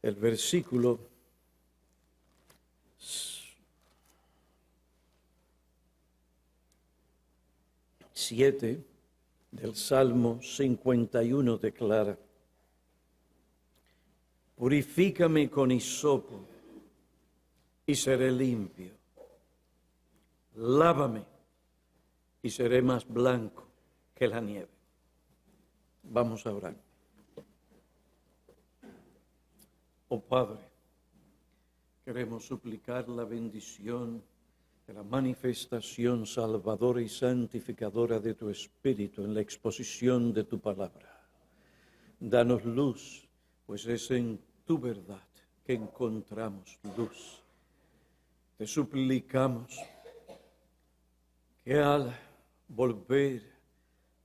el versículo 7 del Salmo 51 declara: purifícame con hisopo y seré limpio. Lávame y seré más blanco que la nieve. Vamos a orar. Oh Padre, queremos suplicar la bendición de la manifestación salvadora y santificadora de tu Espíritu en la exposición de tu palabra. Danos luz, pues es en tu verdad que encontramos luz. Te suplicamos que al volver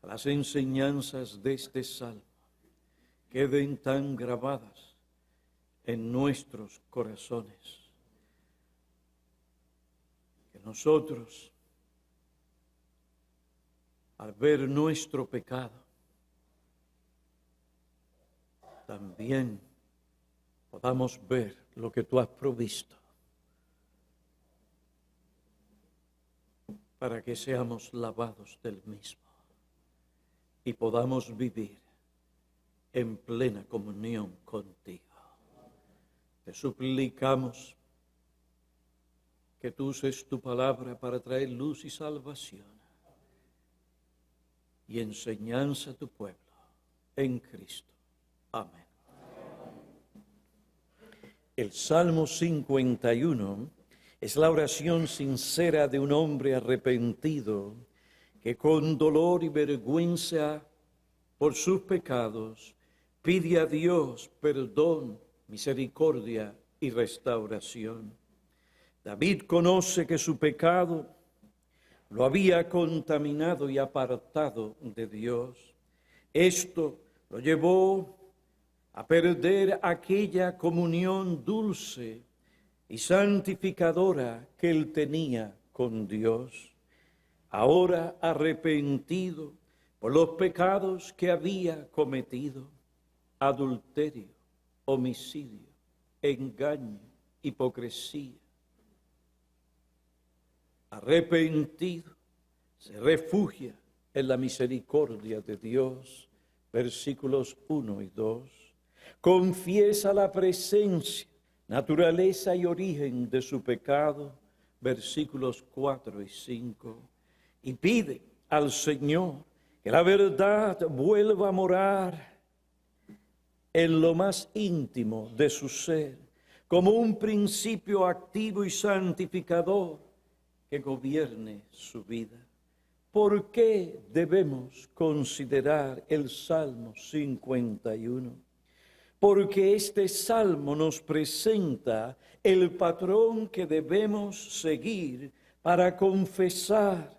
a las enseñanzas de este salmo queden tan grabadas en nuestros corazones, que nosotros, al ver nuestro pecado, también podamos ver lo que tú has provisto para que seamos lavados del mismo y podamos vivir en plena comunión contigo. Te suplicamos que tú uses tu palabra para traer luz y salvación y enseñanza a tu pueblo en Cristo. Amén. El Salmo 51 es la oración sincera de un hombre arrepentido que con dolor y vergüenza por sus pecados pide a Dios perdón, misericordia y restauración. David conoce que su pecado lo había contaminado y apartado de Dios. Esto lo llevó a perder aquella comunión dulce y santificadora que él tenía con Dios. Ahora arrepentido por los pecados que había cometido: adulterio, homicidio, engaño, hipocresía. Arrepentido, se refugia en la misericordia de Dios. Versículos 1 y 2. Confiesa la presencia, naturaleza y origen de su pecado. Versículos 4 y 5. Y pide al Señor que la verdad vuelva a morar en lo más íntimo de su ser, como un principio activo y santificador que gobierne su vida. ¿Por qué debemos considerar el Salmo 51? Porque este salmo nos presenta el patrón que debemos seguir para confesar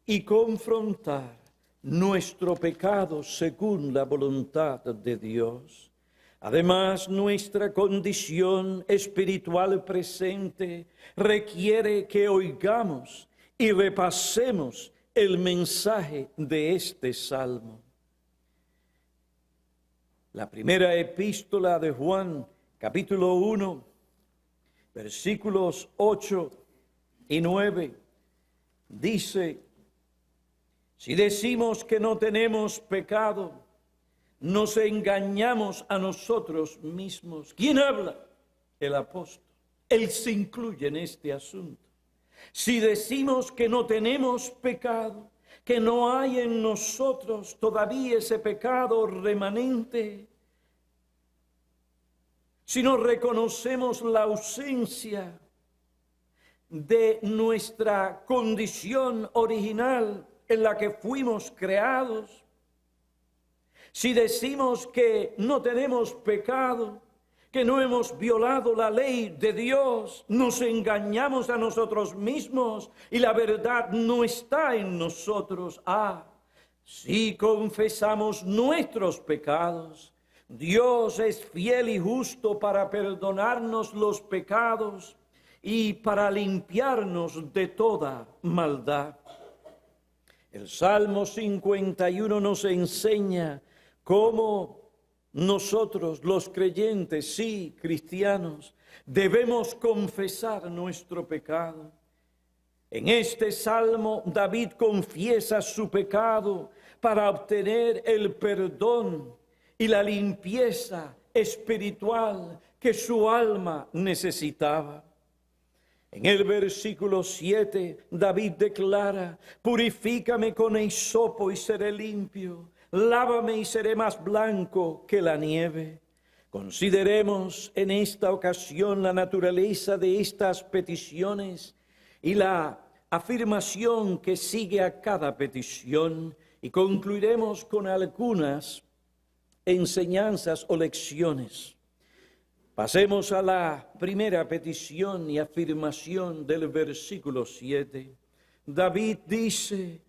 y confrontar nuestro pecado según la voluntad de Dios. Además, nuestra condición espiritual presente requiere que oigamos y repasemos el mensaje de este salmo. La primera epístola de Juan, capítulo 1, versículos 8 y 9, dice: si decimos que no tenemos pecado, nos engañamos a nosotros mismos. ¿Quién habla? El apóstol. Él se incluye en este asunto. Si decimos que no tenemos pecado, que no hay en nosotros todavía ese pecado remanente, si no reconocemos la ausencia de nuestra condición original en la que fuimos creados, si decimos que no tenemos pecado, que no hemos violado la ley de Dios, nos engañamos a nosotros mismos y la verdad no está en nosotros. Si confesamos nuestros pecados, Dios es fiel y justo para perdonarnos los pecados y para limpiarnos de toda maldad. El Salmo 51 nos enseña cómo nosotros los creyentes, sí, cristianos, debemos confesar nuestro pecado. En este salmo, David confiesa su pecado para obtener el perdón y la limpieza espiritual que su alma necesitaba. En el versículo 7, David declara: purifícame con hisopo y seré limpio, lávame y seré más blanco que la nieve. Consideremos en esta ocasión la naturaleza de estas peticiones y la afirmación que sigue a cada petición, y concluiremos con algunas enseñanzas o lecciones. Pasemos a la primera petición y afirmación del versículo 7. David dice: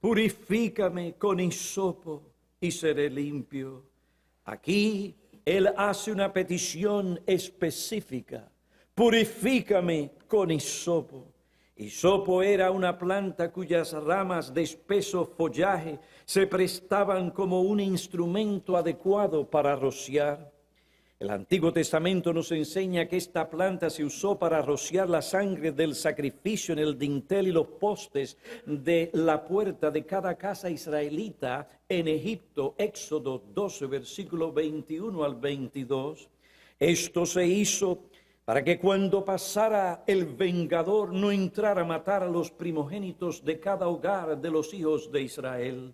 purifícame con hisopo y seré limpio. Aquí él hace una petición específica: purifícame con hisopo. Hisopo era una planta cuyas ramas de espeso follaje se prestaban como un instrumento adecuado para rociar. El Antiguo Testamento nos enseña que esta planta se usó para rociar la sangre del sacrificio en el dintel y los postes de la puerta de cada casa israelita en Egipto. Éxodo 12, versículo 21 al 22. Esto se hizo para que cuando pasara el vengador no entrara a matar a los primogénitos de cada hogar de los hijos de Israel.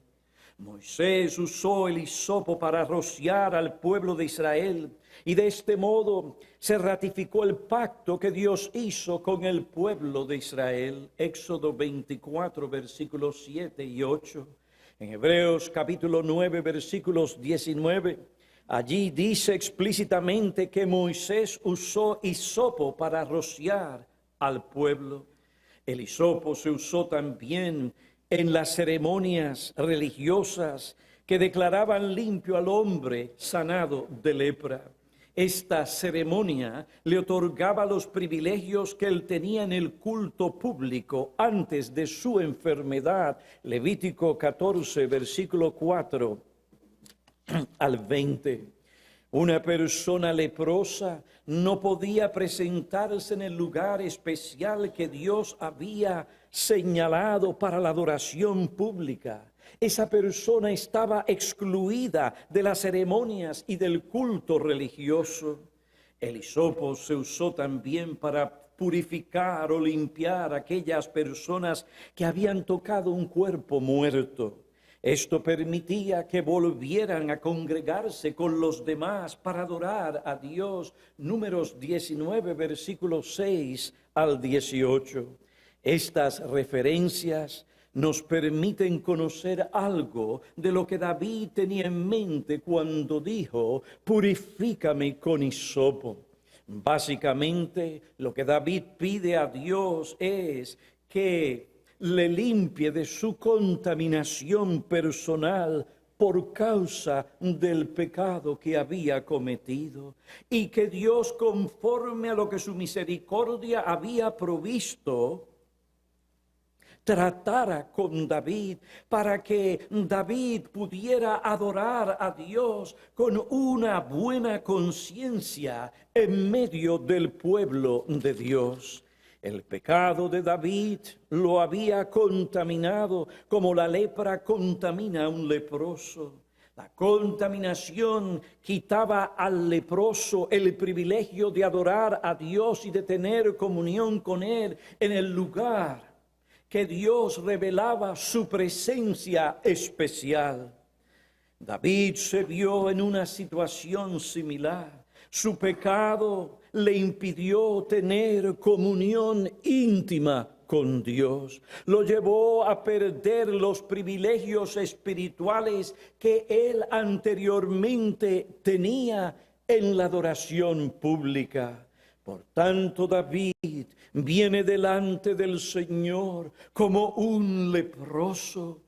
Moisés usó el hisopo para rociar al pueblo de Israel, y de este modo se ratificó el pacto que Dios hizo con el pueblo de Israel. Éxodo 24, versículos 7 y 8. En Hebreos capítulo 9, versículos 19, allí dice explícitamente que Moisés usó hisopo para rociar al pueblo. El hisopo se usó también en las ceremonias religiosas que declaraban limpio al hombre sanado de lepra. Esta ceremonia le otorgaba los privilegios que él tenía en el culto público antes de su enfermedad. Levítico 14, versículo 4 al 20. Una persona leprosa no podía presentarse en el lugar especial que Dios había señalado para la adoración pública. Esa persona estaba excluida de las ceremonias y del culto religioso. El hisopo se usó también para purificar o limpiar a aquellas personas que habían tocado un cuerpo muerto. Esto permitía que volvieran a congregarse con los demás para adorar a Dios. Números 19, versículos 6 al 18. Estas referencias nos permiten conocer algo de lo que David tenía en mente cuando dijo: purifícame con hisopo. Básicamente, lo que David pide a Dios es que le limpie de su contaminación personal por causa del pecado que había cometido, y que Dios, conforme a lo que su misericordia había provisto, tratara con David para que David pudiera adorar a Dios con una buena conciencia en medio del pueblo de Dios. El pecado de David lo había contaminado como la lepra contamina a un leproso. La contaminación quitaba al leproso el privilegio de adorar a Dios y de tener comunión con Él en el lugar que Dios revelaba su presencia especial. David se vio en una situación similar. Su pecado le impidió tener comunión íntima con Dios. Lo llevó a perder los privilegios espirituales que él anteriormente tenía en la adoración pública. Por tanto, David viene delante del Señor como un leproso,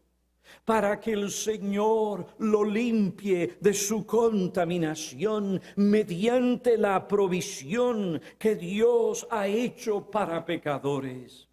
para que el Señor lo limpie de su contaminación mediante la provisión que Dios ha hecho para pecadores.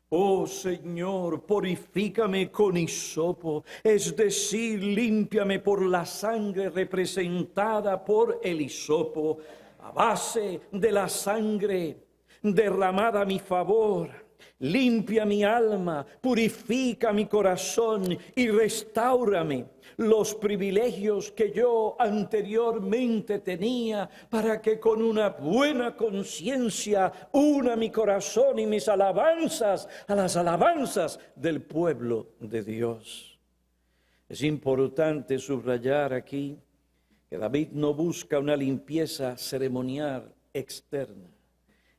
Oh Señor, purifícame con hisopo, es decir, límpiame por la sangre representada por el hisopo, a base de la sangre derramada a mi favor. Limpia mi alma, purifica mi corazón y restáurame los privilegios que yo anteriormente tenía, para que con una buena conciencia una mi corazón y mis alabanzas a las alabanzas del pueblo de Dios. Es importante subrayar aquí que David no busca una limpieza ceremonial externa.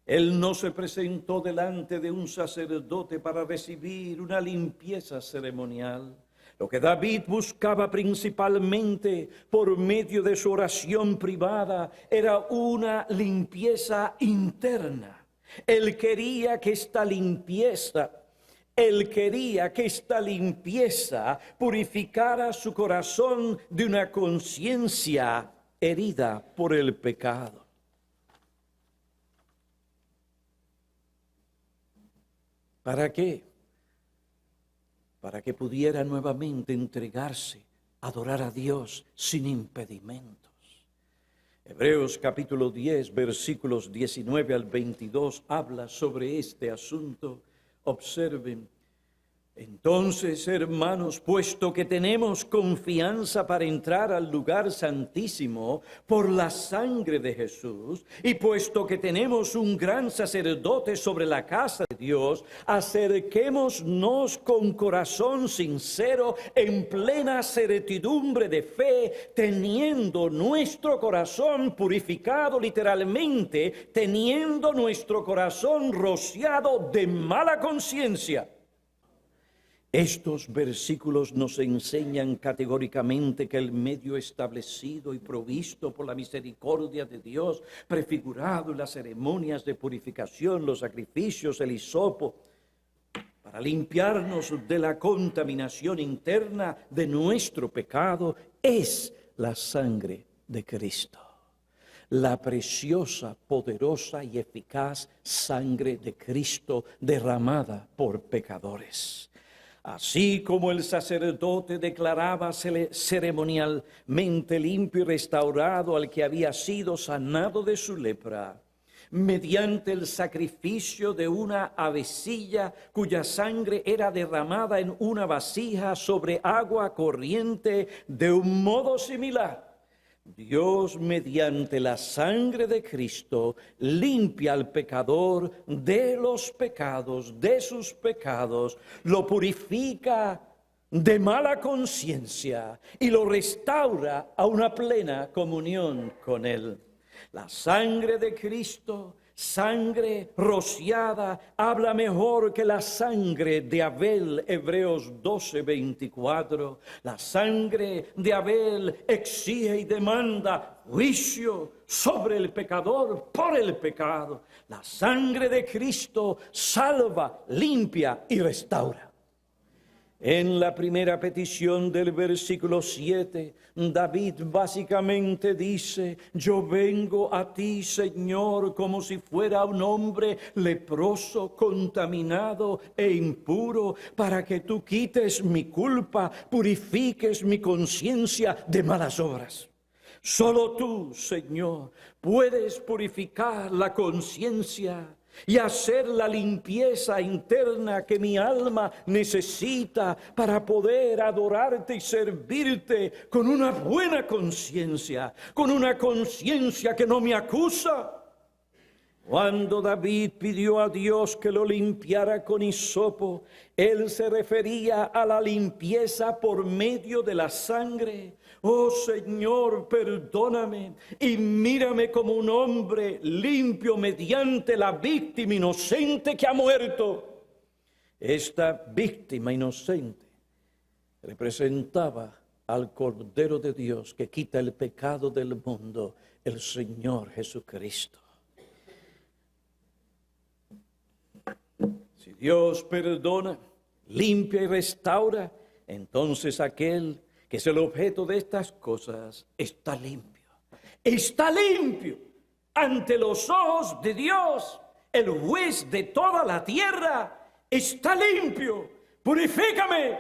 Él no se presentó delante de un sacerdote para recibir una limpieza ceremonial. Lo que David buscaba principalmente por medio de su oración privada era una limpieza interna. Él quería que esta limpieza purificara su corazón de una conciencia herida por el pecado. ¿Para qué? Para que pudiera nuevamente entregarse, adorar a Dios sin impedimentos. Hebreos capítulo 10, versículos 19 al 22 habla sobre este asunto. Observen. Entonces, hermanos, puesto que tenemos confianza para entrar al lugar santísimo por la sangre de Jesús, y puesto que tenemos un gran sacerdote sobre la casa de Dios, acerquémonos con corazón sincero, en plena certidumbre de fe, teniendo nuestro corazón purificado literalmente, teniendo nuestro corazón rociado de mala conciencia. Estos versículos nos enseñan categóricamente que el medio establecido y provisto por la misericordia de Dios, prefigurado en las ceremonias de purificación, los sacrificios, el hisopo, para limpiarnos de la contaminación interna de nuestro pecado, es la sangre de Cristo. La preciosa, poderosa y eficaz sangre de Cristo derramada por pecadores. Así como el sacerdote declaraba ceremonialmente limpio y restaurado al que había sido sanado de su lepra, mediante el sacrificio de una avecilla cuya sangre era derramada en una vasija sobre agua corriente, de un modo similar, Dios, mediante la sangre de Cristo, limpia al pecador de los pecados, de sus pecados, lo purifica de mala conciencia y lo restaura a una plena comunión con Él. La sangre de Cristo, sangre rociada, habla mejor que la sangre de Abel, Hebreos 12:24. La sangre de Abel exige y demanda juicio sobre el pecador por el pecado. La sangre de Cristo salva, limpia y restaura. En la primera petición del versículo 7, David básicamente dice: yo vengo a ti, Señor, como si fuera un hombre leproso, contaminado e impuro, para que tú quites mi culpa, purifiques mi conciencia de malas obras. Solo tú, Señor, puedes purificar la conciencia y hacer la limpieza interna que mi alma necesita para poder adorarte y servirte con una buena conciencia, con una conciencia que no me acusa. Cuando David pidió a Dios que lo limpiara con hisopo, él se refería a la limpieza por medio de la sangre. Oh Señor, perdóname y mírame como un hombre limpio mediante la víctima inocente que ha muerto. Esta víctima inocente representaba al Cordero de Dios que quita el pecado del mundo, el Señor Jesucristo. Si Dios perdona, limpia y restaura, entonces aquel que es el objeto de estas cosas está limpio. Está limpio ante los ojos de Dios, el juez de toda la tierra, está limpio, purifícame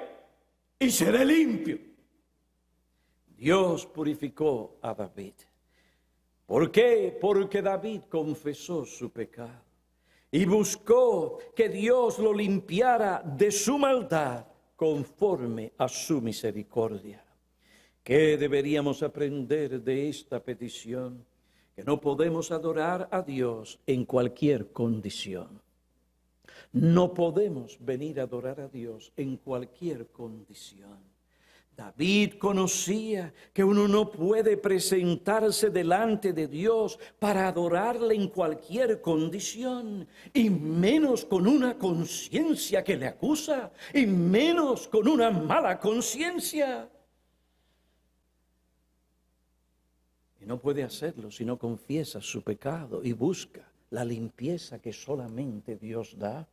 y seré limpio. Dios purificó a David. ¿Por qué? Porque David confesó su pecado y buscó que Dios lo limpiara de su maldad conforme a su misericordia. ¿Qué deberíamos aprender de esta petición? Que no podemos adorar a Dios en cualquier condición. No podemos venir a adorar a Dios en cualquier condición. David conocía que uno no puede presentarse delante de Dios para adorarle en cualquier condición, y menos con una conciencia que le acusa, y menos con una mala conciencia. Y no puede hacerlo si no confiesa su pecado y busca la limpieza que solamente Dios da.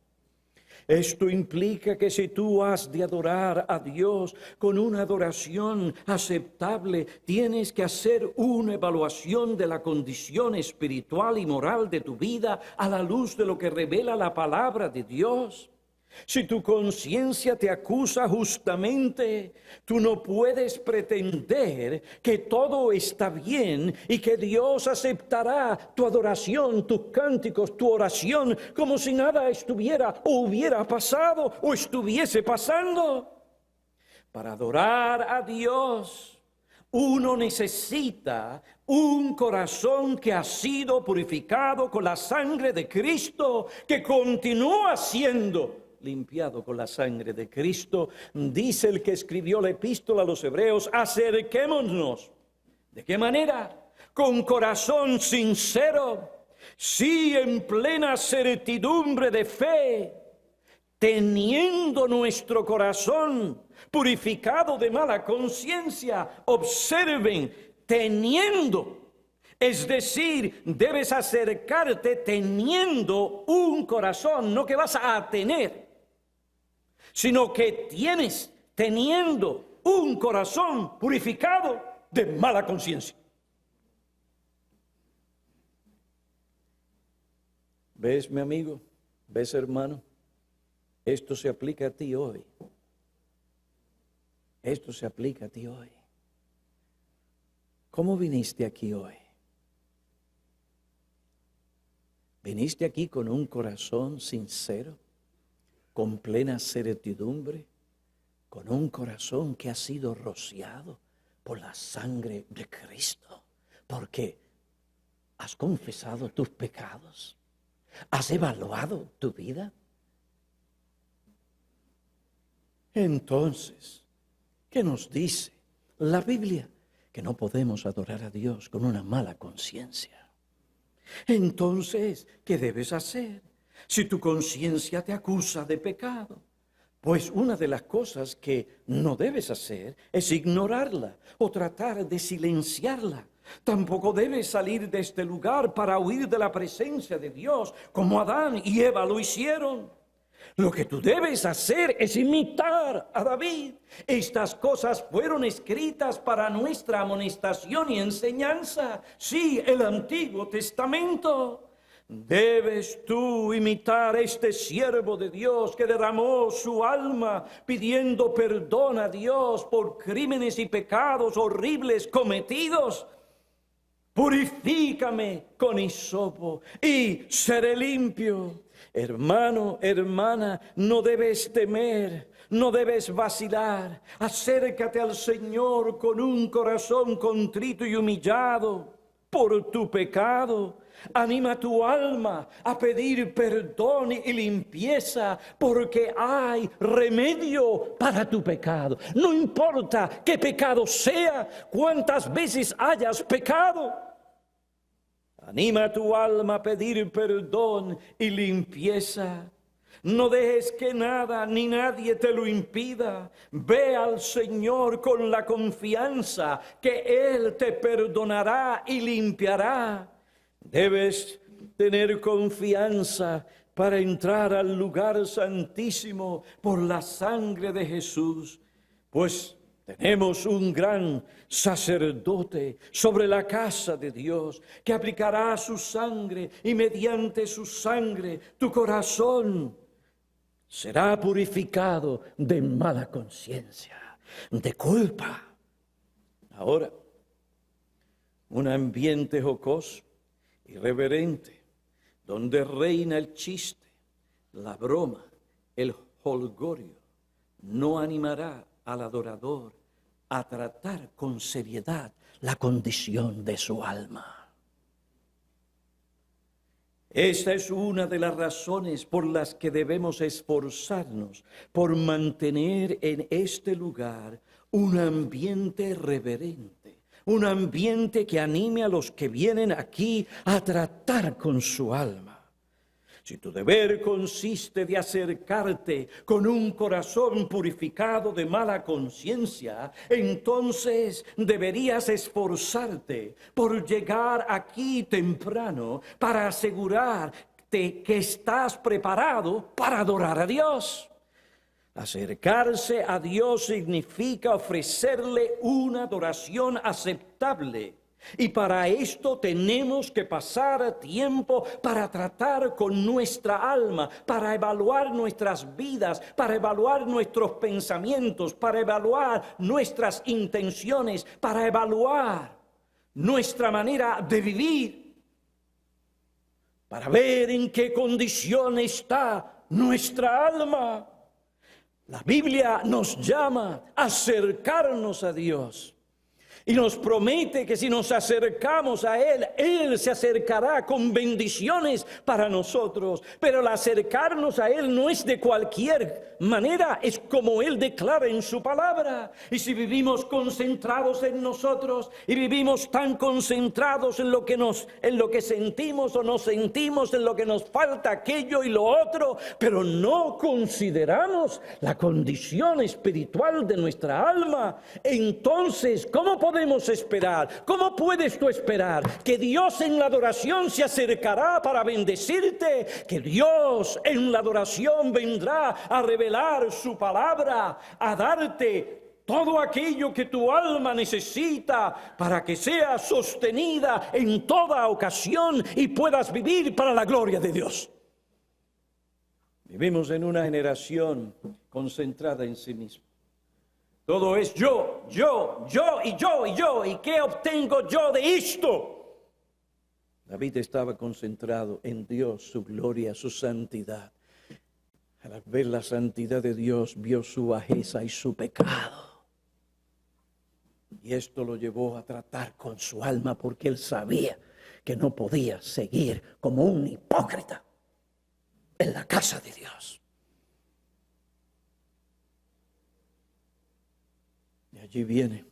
Esto implica que si tú has de adorar a Dios con una adoración aceptable, tienes que hacer una evaluación de la condición espiritual y moral de tu vida a la luz de lo que revela la palabra de Dios. Si tu conciencia te acusa justamente, tú no puedes pretender que todo está bien y que Dios aceptará tu adoración, tus cánticos, tu oración, como si nada estuviera o hubiera pasado o estuviese pasando. Para adorar a Dios, uno necesita un corazón que ha sido purificado con la sangre de Cristo, que continúa siendo limpiado con la sangre de Cristo. Dice el que escribió la epístola a los Hebreos: acerquémonos. ¿De qué manera? Con corazón sincero, sí, en plena certidumbre de fe, teniendo nuestro corazón purificado de mala conciencia. Observen, teniendo. Es decir, debes acercarte teniendo un corazón, no que vas a tener, sino que teniendo un corazón purificado de mala conciencia. ¿Ves, mi amigo? ¿Ves, hermano? Esto se aplica a ti hoy. Esto se aplica a ti hoy. ¿Cómo viniste aquí hoy? ¿Viniste aquí con un corazón sincero, con plena certidumbre, con un corazón que ha sido rociado por la sangre de Cristo? Porque has confesado tus pecados, has evaluado tu vida. Entonces, ¿qué nos dice la Biblia? Que no podemos adorar a Dios con una mala conciencia. Entonces, ¿qué debes hacer si tu conciencia te acusa de pecado? Pues una de las cosas que no debes hacer es ignorarla o tratar de silenciarla. Tampoco debes salir de este lugar para huir de la presencia de Dios, como Adán y Eva lo hicieron. Lo que tú debes hacer es imitar a David. Estas cosas fueron escritas para nuestra amonestación y enseñanza. Sí, el Antiguo Testamento. Debes tú imitar a este siervo de Dios que derramó su alma pidiendo perdón a Dios por crímenes y pecados horribles cometidos. Purifícame con hisopo y seré limpio. Hermano, hermana, no debes temer, no debes vacilar. Acércate al Señor con un corazón contrito y humillado por tu pecado. Anima tu alma a pedir perdón y limpieza, porque hay remedio para tu pecado. No importa qué pecado sea, cuántas veces hayas pecado. Anima tu alma a pedir perdón y limpieza. No dejes que nada ni nadie te lo impida. Ve al Señor con la confianza que Él te perdonará y limpiará. Debes tener confianza para entrar al lugar santísimo por la sangre de Jesús, pues tenemos un gran sacerdote sobre la casa de Dios que aplicará su sangre, y mediante su sangre tu corazón será purificado de mala conciencia, de culpa. Ahora, un ambiente jocoso, irreverente, donde reina el chiste, la broma, el jolgorio, no animará al adorador a tratar con seriedad la condición de su alma. Esta es una de las razones por las que debemos esforzarnos por mantener en este lugar un ambiente reverente, un ambiente que anime a los que vienen aquí a tratar con su alma. Si tu deber consiste de acercarte con un corazón purificado de mala conciencia, entonces deberías esforzarte por llegar aquí temprano para asegurarte que estás preparado para adorar a Dios. Acercarse a Dios significa ofrecerle una adoración aceptable. Y para esto tenemos que pasar tiempo para tratar con nuestra alma, para evaluar nuestras vidas, para evaluar nuestros pensamientos, para evaluar nuestras intenciones, para evaluar nuestra manera de vivir, para ver en qué condición está nuestra alma. La Biblia nos llama a acercarnos a Dios. Y nos promete que si nos acercamos a Él, Él se acercará con bendiciones para nosotros. Pero el acercarnos a Él no es de cualquier manera, es como Él declara en su palabra. Y si vivimos concentrados en nosotros y vivimos tan concentrados en lo que sentimos o no sentimos, en lo que nos falta aquello y lo otro, pero no consideramos la condición espiritual de nuestra alma, entonces, ¿cómo podemos esperar? ¿Cómo puedes tú esperar que Dios en la adoración se acercará para bendecirte? Que Dios en la adoración vendrá a revelar su palabra, a darte todo aquello que tu alma necesita para que sea sostenida en toda ocasión y puedas vivir para la gloria de Dios. Vivimos en una generación concentrada en sí misma. Todo es yo, yo, yo y yo y yo. ¿Y qué obtengo yo de esto? David estaba concentrado en Dios, su gloria, su santidad. Al ver la santidad de Dios, vio su bajeza y su pecado. Y esto lo llevó a tratar con su alma porque él sabía que no podía seguir como un hipócrita en la casa de Dios. Y allí viene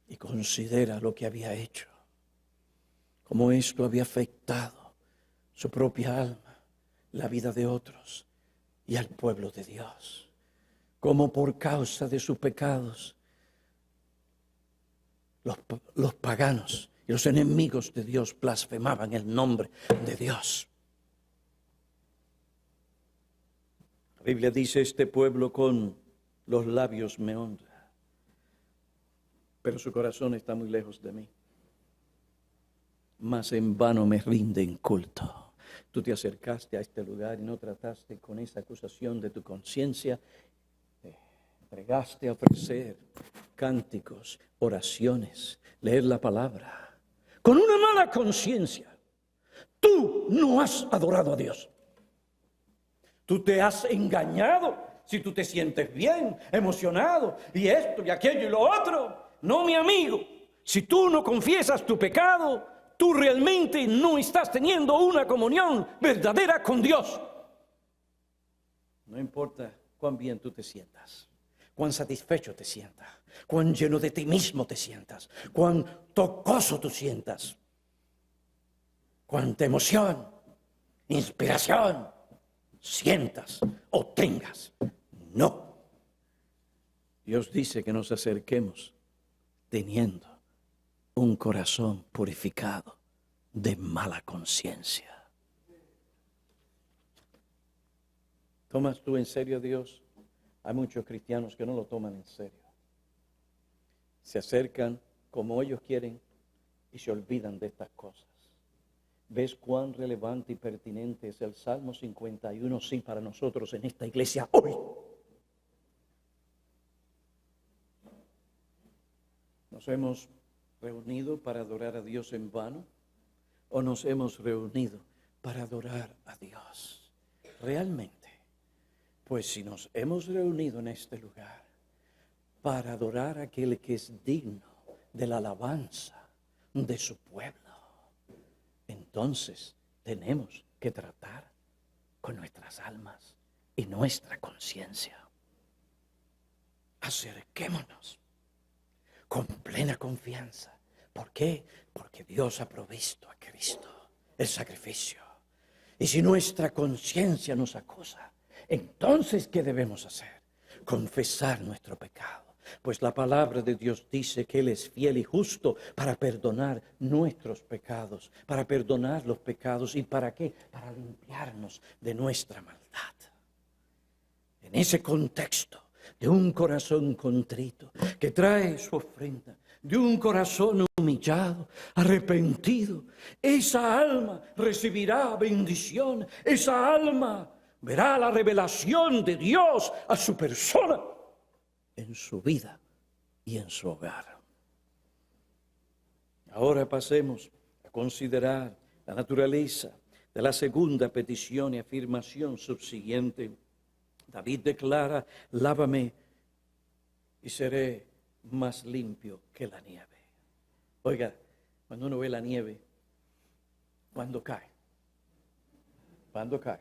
y considera lo que había hecho, cómo esto había afectado su propia alma, la vida de otros y al pueblo de Dios. Cómo por causa de sus pecados los paganos y los enemigos de Dios blasfemaban el nombre de Dios. La Biblia dice: este pueblo con los labios me honra, pero su corazón está muy lejos de mí. Mas en vano me rinden culto. Tú te acercaste a este lugar y no trataste con esa acusación de tu conciencia. Entregaste a ofrecer cánticos, oraciones, leer la palabra. Con una mala conciencia, tú no has adorado a Dios. Tú te has engañado si tú te sientes bien, emocionado, y esto y aquello y lo otro. No, mi amigo, si tú no confiesas tu pecado, tú realmente no estás teniendo una comunión verdadera con Dios. No importa cuán bien tú te sientas, cuán satisfecho te sientas, cuán lleno de ti mismo te sientas, cuán tocoso tú sientas, cuánta emoción, inspiración sientas o tengas. No. Dios dice que nos acerquemos teniendo un corazón purificado de mala conciencia. ¿Tomas tú en serio a Dios? Hay muchos cristianos que no lo toman en serio. Se acercan como ellos quieren y se olvidan de estas cosas. ¿Ves cuán relevante y pertinente es el Salmo 51, sí, para nosotros en esta iglesia hoy? ¿Nos hemos reunido para adorar a Dios en vano? ¿O nos hemos reunido para adorar a Dios realmente? Pues si nos hemos reunido en este lugar para adorar a aquel que es digno de la alabanza de su pueblo, entonces tenemos que tratar con nuestras almas y nuestra conciencia. Acerquémonos con plena confianza. ¿Por qué? Porque Dios ha provisto a Cristo el sacrificio. Y si nuestra conciencia nos acusa, entonces ¿qué debemos hacer? Confesar nuestro pecado. Pues la palabra de Dios dice que Él es fiel y justo para perdonar nuestros pecados, para perdonar los pecados. ¿Y para qué? Para limpiarnos de nuestra maldad. En ese contexto de un corazón contrito que trae su ofrenda, de un corazón humillado, arrepentido, esa alma recibirá bendición, esa alma verá la revelación de Dios a su persona, en su vida y en su hogar. Ahora pasemos a considerar la naturaleza de la segunda petición y afirmación subsiguiente. David declara: lávame y seré más limpio que la nieve. Oiga, cuando uno ve la nieve, ¿cuándo cae? ¿Cuándo cae?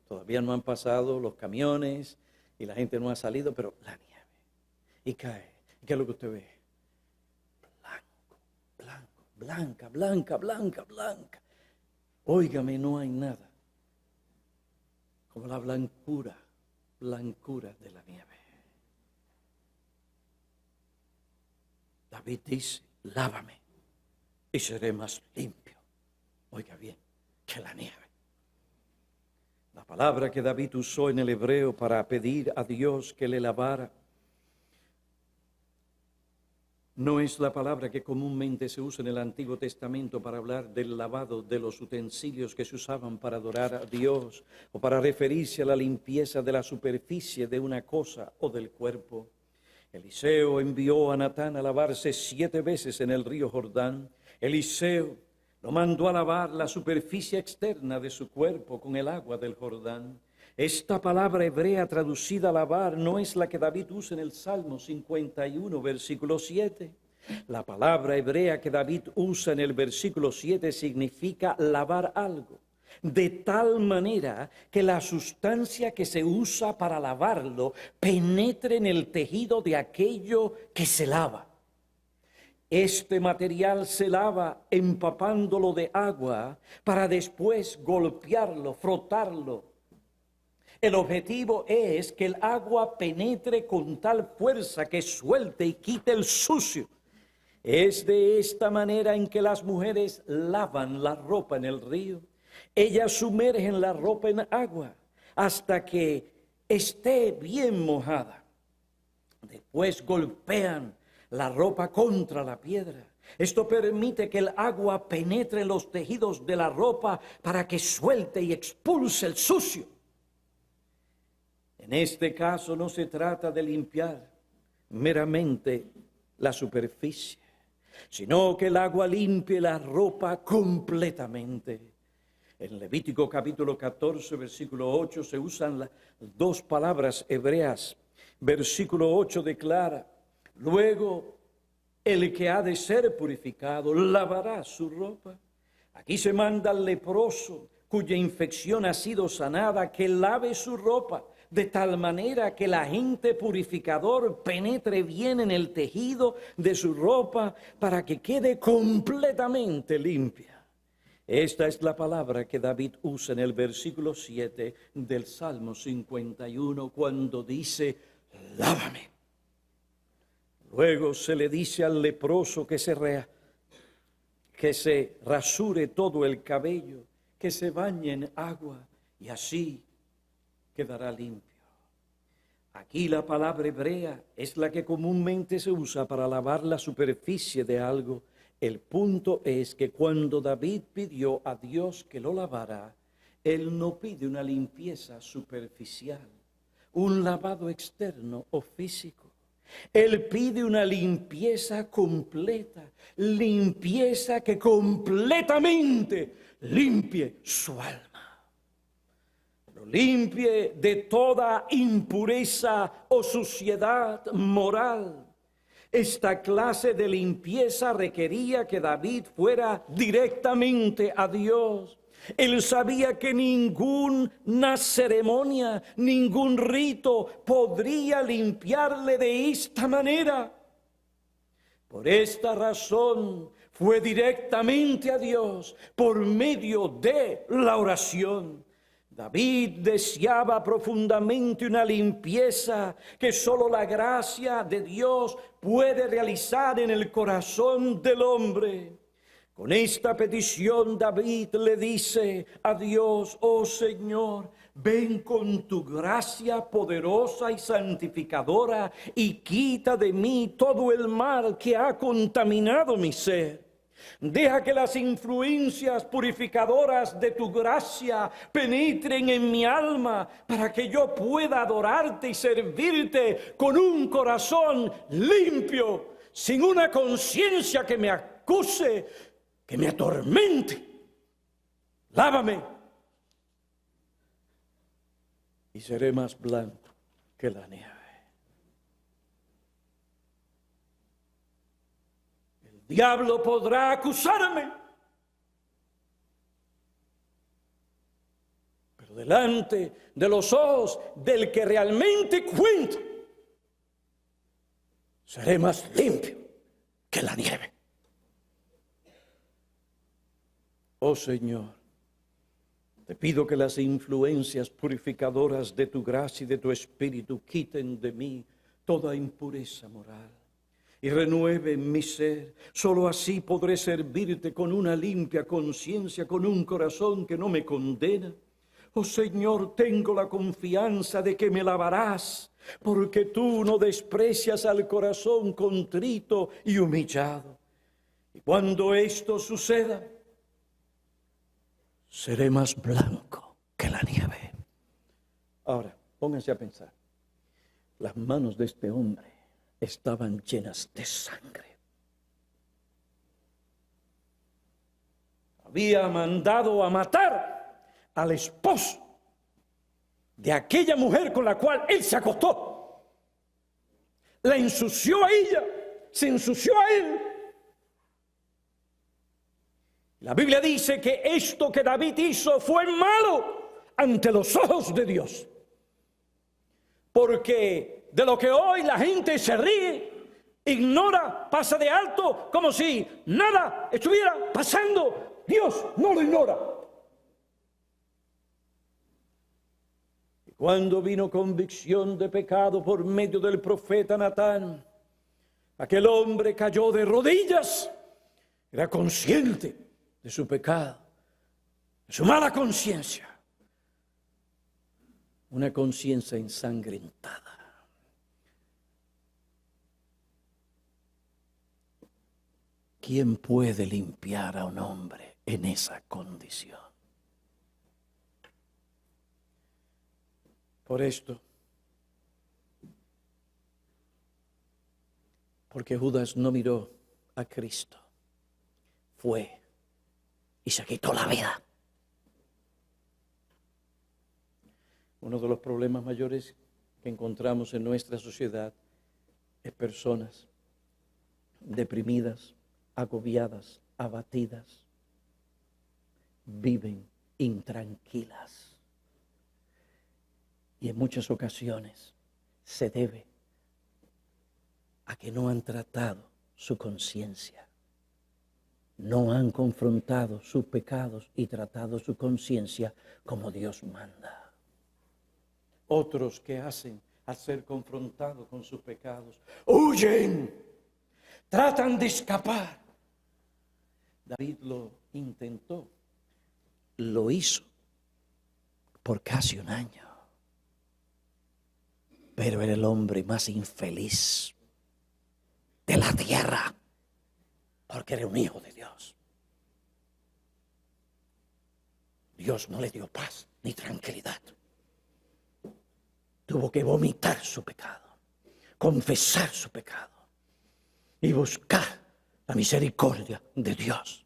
Todavía no han pasado los camiones y la gente no ha salido, pero la nieve. Y cae. ¿Qué es lo que usted ve? Blanco, blanco, blanca, blanca, blanca, blanca. Óigame, no hay nada como la blancura de la nieve. David dice: lávame y seré más limpio. Oiga bien, que la nieve. La palabra que David usó en el hebreo para pedir a Dios que le lavara no es la palabra que comúnmente se usa en el Antiguo Testamento para hablar del lavado de los utensilios que se usaban para adorar a Dios o para referirse a la limpieza de la superficie de una cosa o del cuerpo. Eliseo envió a Natán a lavarse 7 veces en el río Jordán. Eliseo lo mandó a lavar la superficie externa de su cuerpo con el agua del Jordán. Esta palabra hebrea traducida a lavar no es la que David usa en el Salmo 51, versículo 7. La palabra hebrea que David usa en el versículo 7 significa lavar algo, de tal manera que la sustancia que se usa para lavarlo penetre en el tejido de aquello que se lava. Este material se lava empapándolo de agua para después golpearlo, frotarlo. El objetivo es que el agua penetre con tal fuerza que suelte y quite el sucio. Es de esta manera en que las mujeres lavan la ropa en el río. Ellas sumergen la ropa en agua hasta que esté bien mojada. Después golpean la ropa contra la piedra. Esto permite que el agua penetre en los tejidos de la ropa para que suelte y expulse el sucio. En este caso no se trata de limpiar meramente la superficie, sino que el agua limpie la ropa completamente. En Levítico capítulo 14, versículo 8, se usan las 2 palabras hebreas. Versículo 8 declara: luego el que ha de ser purificado lavará su ropa. Aquí se manda al leproso cuya infección ha sido sanada que lave su ropa, de tal manera que el agente purificador penetre bien en el tejido de su ropa para que quede completamente limpia. Esta es la palabra que David usa en el versículo 7 del Salmo 51 cuando dice: lávame. Luego se le dice al leproso que se rasure todo el cabello, que se bañe en agua y así quedará limpio. Aquí la palabra hebrea es la que comúnmente se usa para lavar la superficie de algo. El punto es que cuando David pidió a Dios que lo lavara, él no pide una limpieza superficial, un lavado externo o físico. Él pide una limpieza completa, limpieza que completamente limpie su alma. Lo limpie de toda impureza o suciedad moral. Esta clase de limpieza requería que David fuera directamente a Dios. Él sabía que ninguna ceremonia, ningún rito podría limpiarle de esta manera. Por esta razón fue directamente a Dios por medio de la oración. David deseaba profundamente una limpieza que solo la gracia de Dios puede realizar en el corazón del hombre. Con esta petición David le dice a Dios: oh Señor, ven con tu gracia poderosa y santificadora y quita de mí todo el mal que ha contaminado mi ser. Deja que las influencias purificadoras de tu gracia penetren en mi alma para que yo pueda adorarte y servirte con un corazón limpio, sin una conciencia que me acuse, que me atormente. Lávame y seré más blanco que la nieve. El diablo podrá acusarme, pero delante de los ojos del que realmente cuenta, seré más limpio que la nieve. Oh Señor, te pido que las influencias purificadoras de tu gracia y de tu espíritu quiten de mí toda impureza moral y renueven mi ser. Solo así podré servirte con una limpia conciencia, con un corazón que no me condena. Oh Señor, tengo la confianza de que me lavarás, porque tú no desprecias al corazón contrito y humillado. Y cuando esto suceda, seré más blanco que la nieve. Ahora, pónganse a pensar. Las manos de este hombre estaban llenas de sangre. Había mandado a matar al esposo de aquella mujer con la cual él se acostó. La ensució a ella, se ensució a él. La Biblia dice que esto que David hizo fue malo ante los ojos de Dios. Porque de lo que hoy la gente se ríe, ignora, pasa de alto, como si nada estuviera pasando, Dios no lo ignora. Y cuando vino convicción de pecado por medio del profeta Natán, aquel hombre cayó de rodillas, era consciente de su pecado, de su mala conciencia, una conciencia ensangrentada. ¿Quién puede limpiar a un hombre en esa condición? Por esto, porque Judas no miró a Cristo, fue y se quitó la vida. Uno de los problemas mayores que encontramos en nuestra sociedad es personas deprimidas, agobiadas, abatidas, viven intranquilas. Y en muchas ocasiones se debe a que no han tratado su conciencia. No han confrontado sus pecados y tratado su conciencia como Dios manda. Otros que hacen al ser confrontados con sus pecados, huyen, tratan de escapar. David lo intentó, lo hizo por casi un año. Pero era el hombre más infeliz de la tierra. porque era un hijo de Dios. Dios no le dio paz ni tranquilidad. Tuvo que vomitar su pecado, confesar su pecado y buscar la misericordia de Dios.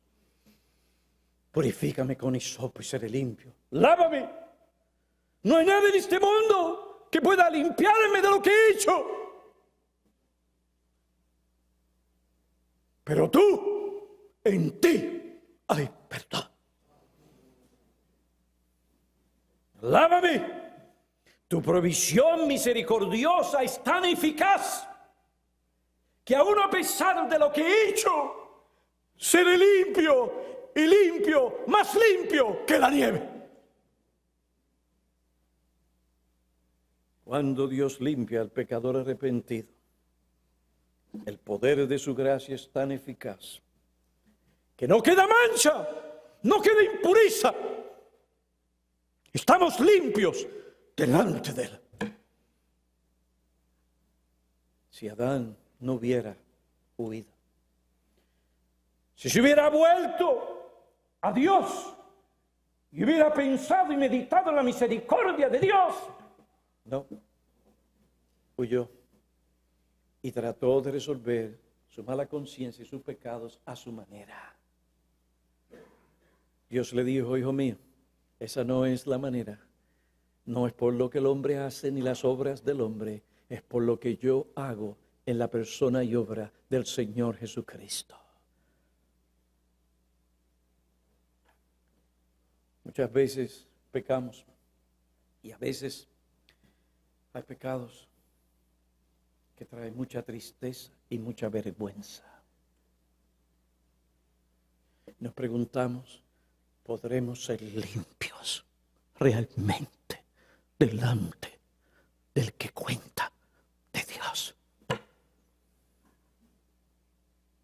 Purifícame con hisopo y seré limpio. Lávame. No hay nada en este mundo que pueda limpiarme de lo que he hecho. Pero tú, en ti hay perdón. Lávame. Tu provisión misericordiosa es tan eficaz que aún a pesar de lo que he hecho, seré limpio y limpio, más limpio que la nieve. Cuando Dios limpia al pecador arrepentido, el poder de su gracia es tan eficaz que no queda mancha, no queda impureza. Estamos limpios delante de Él. Si Adán no hubiera huido, si se hubiera vuelto a Dios y hubiera pensado y meditado en la misericordia de Dios, no, huyó y trató de resolver su mala conciencia y sus pecados a su manera. Dios le dijo: hijo mío, esa no es la manera. No es por lo que el hombre hace ni las obras del hombre, es por lo que yo hago en la persona y obra del Señor Jesucristo. Muchas veces pecamos y a veces hay pecados que traen mucha tristeza y mucha vergüenza. Nos preguntamos, ¿podremos ser limpios realmente delante del que cuenta de Dios?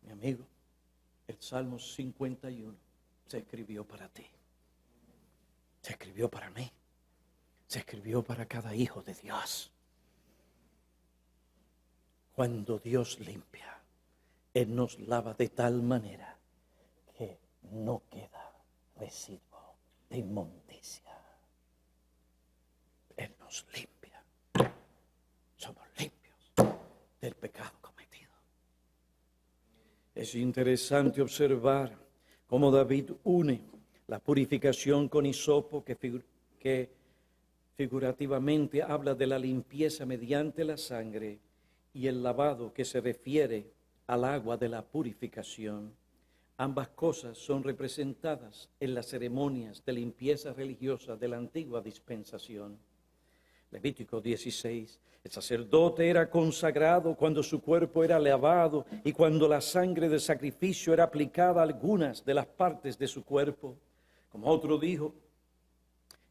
Mi amigo, el Salmo 51 se escribió para ti, se escribió para mí, se escribió para cada hijo de Dios. Cuando Dios limpia, Él nos lava de tal manera que no queda residuo de inmundicia. Él nos limpia. Somos limpios del pecado cometido. Es interesante observar cómo David une la purificación con hisopo, que figurativamente habla de la limpieza mediante la sangre, y el lavado, que se refiere al agua de la purificación. Ambas cosas son representadas en las ceremonias de limpieza religiosa de la antigua dispensación. Levítico 16. El sacerdote era consagrado cuando su cuerpo era lavado y cuando la sangre del sacrificio era aplicada a algunas de las partes de su cuerpo. Como otro dijo,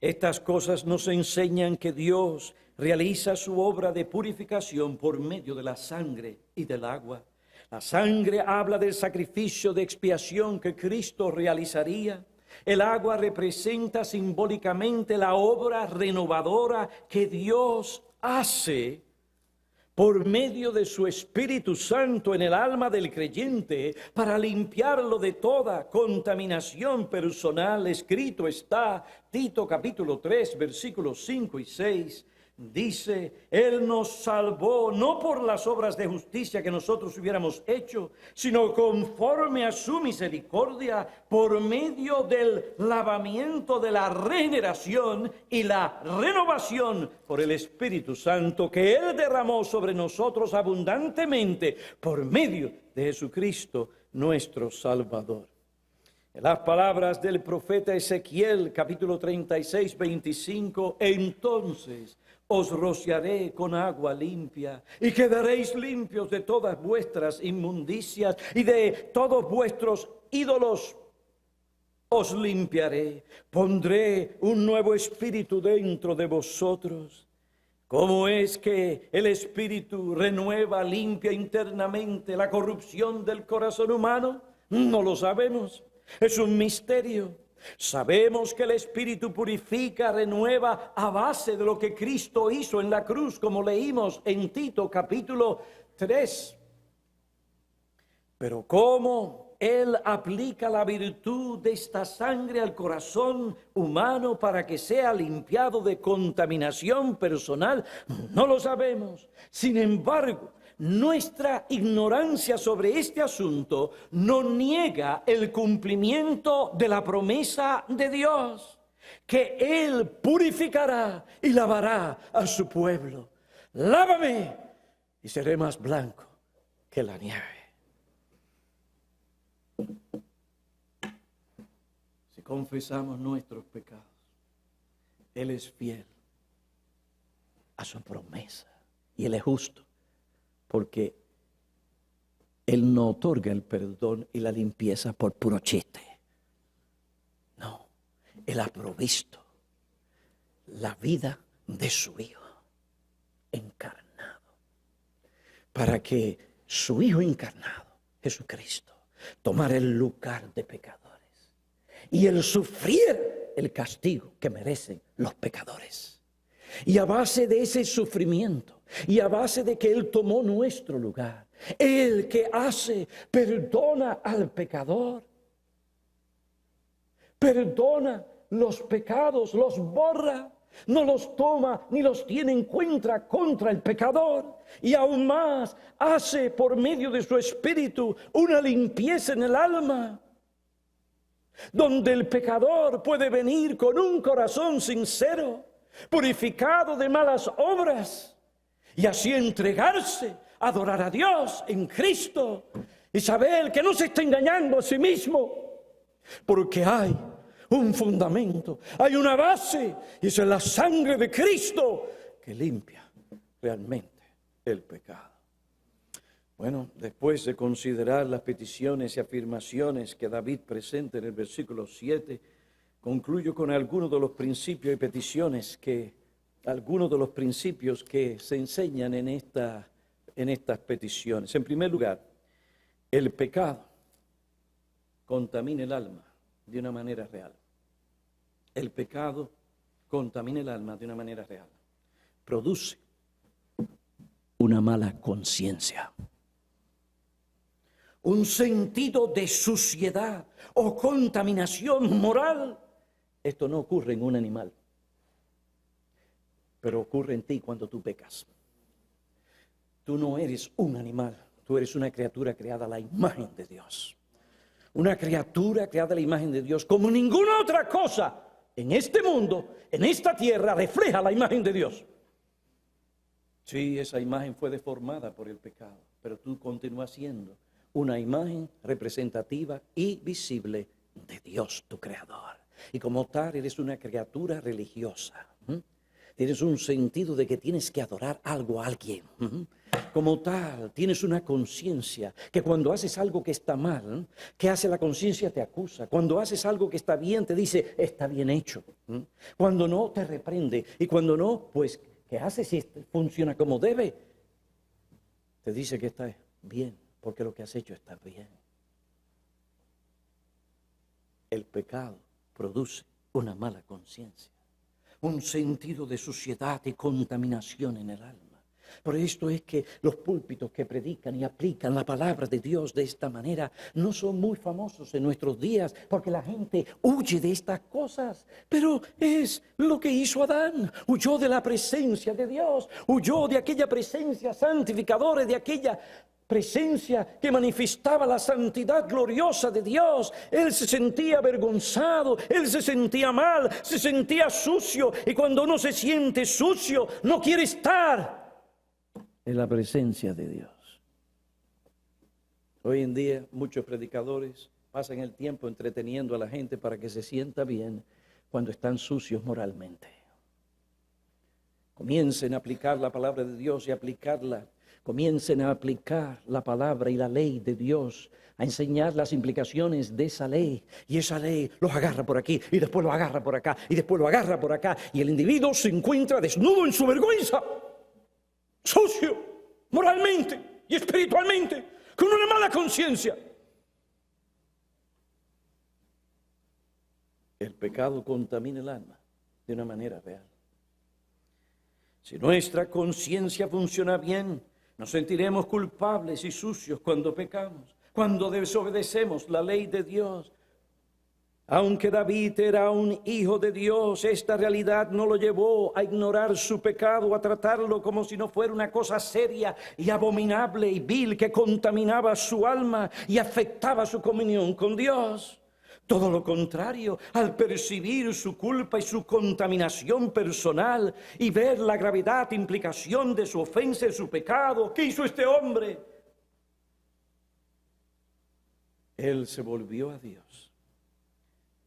estas cosas nos enseñan que Dios realiza su obra de purificación por medio de la sangre y del agua. La sangre habla del sacrificio de expiación que Cristo realizaría. El agua representa simbólicamente la obra renovadora que Dios hace por medio de su Espíritu Santo en el alma del creyente para limpiarlo de toda contaminación personal. Escrito está, Tito capítulo 3, versículos 5 y 6. Dice, Él nos salvó no por las obras de justicia que nosotros hubiéramos hecho, sino conforme a su misericordia, por medio del lavamiento de la regeneración y la renovación por el Espíritu Santo que Él derramó sobre nosotros abundantemente por medio de Jesucristo, nuestro Salvador. En las palabras del profeta Ezequiel, capítulo 36, 25, entonces os rociaré con agua limpia y quedaréis limpios de todas vuestras inmundicias y de todos vuestros ídolos os limpiaré. Pondré un nuevo espíritu dentro de vosotros. ¿Cómo es que el espíritu renueva, limpia internamente la corrupción del corazón humano? No lo sabemos. Es un misterio. Sabemos que el Espíritu purifica, renueva a base de lo que Cristo hizo en la cruz, como leímos en Tito capítulo 3. Pero ¿cómo Él aplica la virtud de esta sangre al corazón humano para que sea limpiado de contaminación personal? No lo sabemos. Sin embargo, nuestra ignorancia sobre este asunto no niega el cumplimiento de la promesa de Dios, que Él purificará y lavará a su pueblo. Lávame y seré más blanco que la nieve. Si confesamos nuestros pecados, Él es fiel a su promesa y Él es justo, porque Él no otorga el perdón y la limpieza por puro chiste. No, Él ha provisto la vida de su Hijo encarnado, para que su Hijo encarnado, Jesucristo, tomara el lugar de pecadores y Él sufriera el castigo que merecen los pecadores. Y a base de ese sufrimiento, y a base de que Él tomó nuestro lugar, Él que hace, perdona al pecador, perdona los pecados, los borra, no los toma ni los tiene en cuenta contra el pecador, y aún más hace por medio de su espíritu una limpieza en el alma, donde el pecador puede venir con un corazón sincero, purificado de malas obras, y así entregarse, adorar a Dios en Cristo y saber que no se está engañando a sí mismo, porque hay un fundamento, hay una base, y esa es la sangre de Cristo que limpia realmente el pecado. Bueno, después de considerar las peticiones y afirmaciones que David presenta en el versículo 7, concluyo con algunos de los principios y peticiones algunos de los principios que se enseñan en estas peticiones. En primer lugar, el pecado contamina el alma de una manera real. El pecado contamina el alma de una manera real. Produce una mala conciencia, un sentido de suciedad o contaminación moral. Esto no ocurre en un animal, pero ocurre en ti cuando tú pecas. Tú no eres un animal, tú eres una criatura creada a la imagen de Dios. Una criatura creada a la imagen de Dios, como ninguna otra cosa en este mundo, en esta tierra, refleja la imagen de Dios. Sí, esa imagen fue deformada por el pecado, pero tú continúas siendo una imagen representativa y visible de Dios, tu creador. Y como tal, eres una criatura religiosa. Tienes un sentido de que tienes que adorar algo a alguien. Como tal, tienes una conciencia que cuando haces algo que está mal, ¿qué hace la conciencia? Te acusa. Cuando haces algo que está bien, te dice, está bien hecho. Cuando no, te reprende. Y cuando no, pues, ¿qué haces si funciona como debe? Te dice que está bien, porque lo que has hecho está bien. El pecado produce una mala conciencia, un sentido de suciedad y contaminación en el alma. Por esto es que los púlpitos que predican y aplican la palabra de Dios de esta manera no son muy famosos en nuestros días, porque la gente huye de estas cosas. Pero es lo que hizo Adán: huyó de la presencia de Dios, huyó de aquella presencia santificadora, de aquella presencia que manifestaba la santidad gloriosa de Dios. Él se sentía avergonzado, él se sentía mal, se sentía sucio, y cuando uno se siente sucio, no quiere estar en la presencia de Dios. Hoy en día muchos predicadores pasan el tiempo entreteniendo a la gente para que se sienta bien cuando están sucios moralmente. Comiencen a aplicar la palabra de Dios y aplicarla. Comiencen a aplicar la palabra y la ley de Dios, a enseñar las implicaciones de esa ley. Y esa ley los agarra por aquí, y después lo agarra por acá, y después lo agarra por acá. Y el individuo se encuentra desnudo en su vergüenza, sucio, moralmente y espiritualmente, con una mala conciencia. El pecado contamina el alma de una manera real. Si nuestra conciencia funciona bien, nos sentiremos culpables y sucios cuando pecamos. cuando desobedecemos la ley de Dios. Aunque David era un hijo de Dios, esta realidad no lo llevó a ignorar su pecado, a tratarlo como si no fuera una cosa seria y abominable y vil que contaminaba su alma y afectaba su comunión con Dios. Todo lo contrario, al percibir su culpa y su contaminación personal y ver la gravedad, implicación de su ofensa y su pecado, ¿qué hizo este hombre? Él se volvió a Dios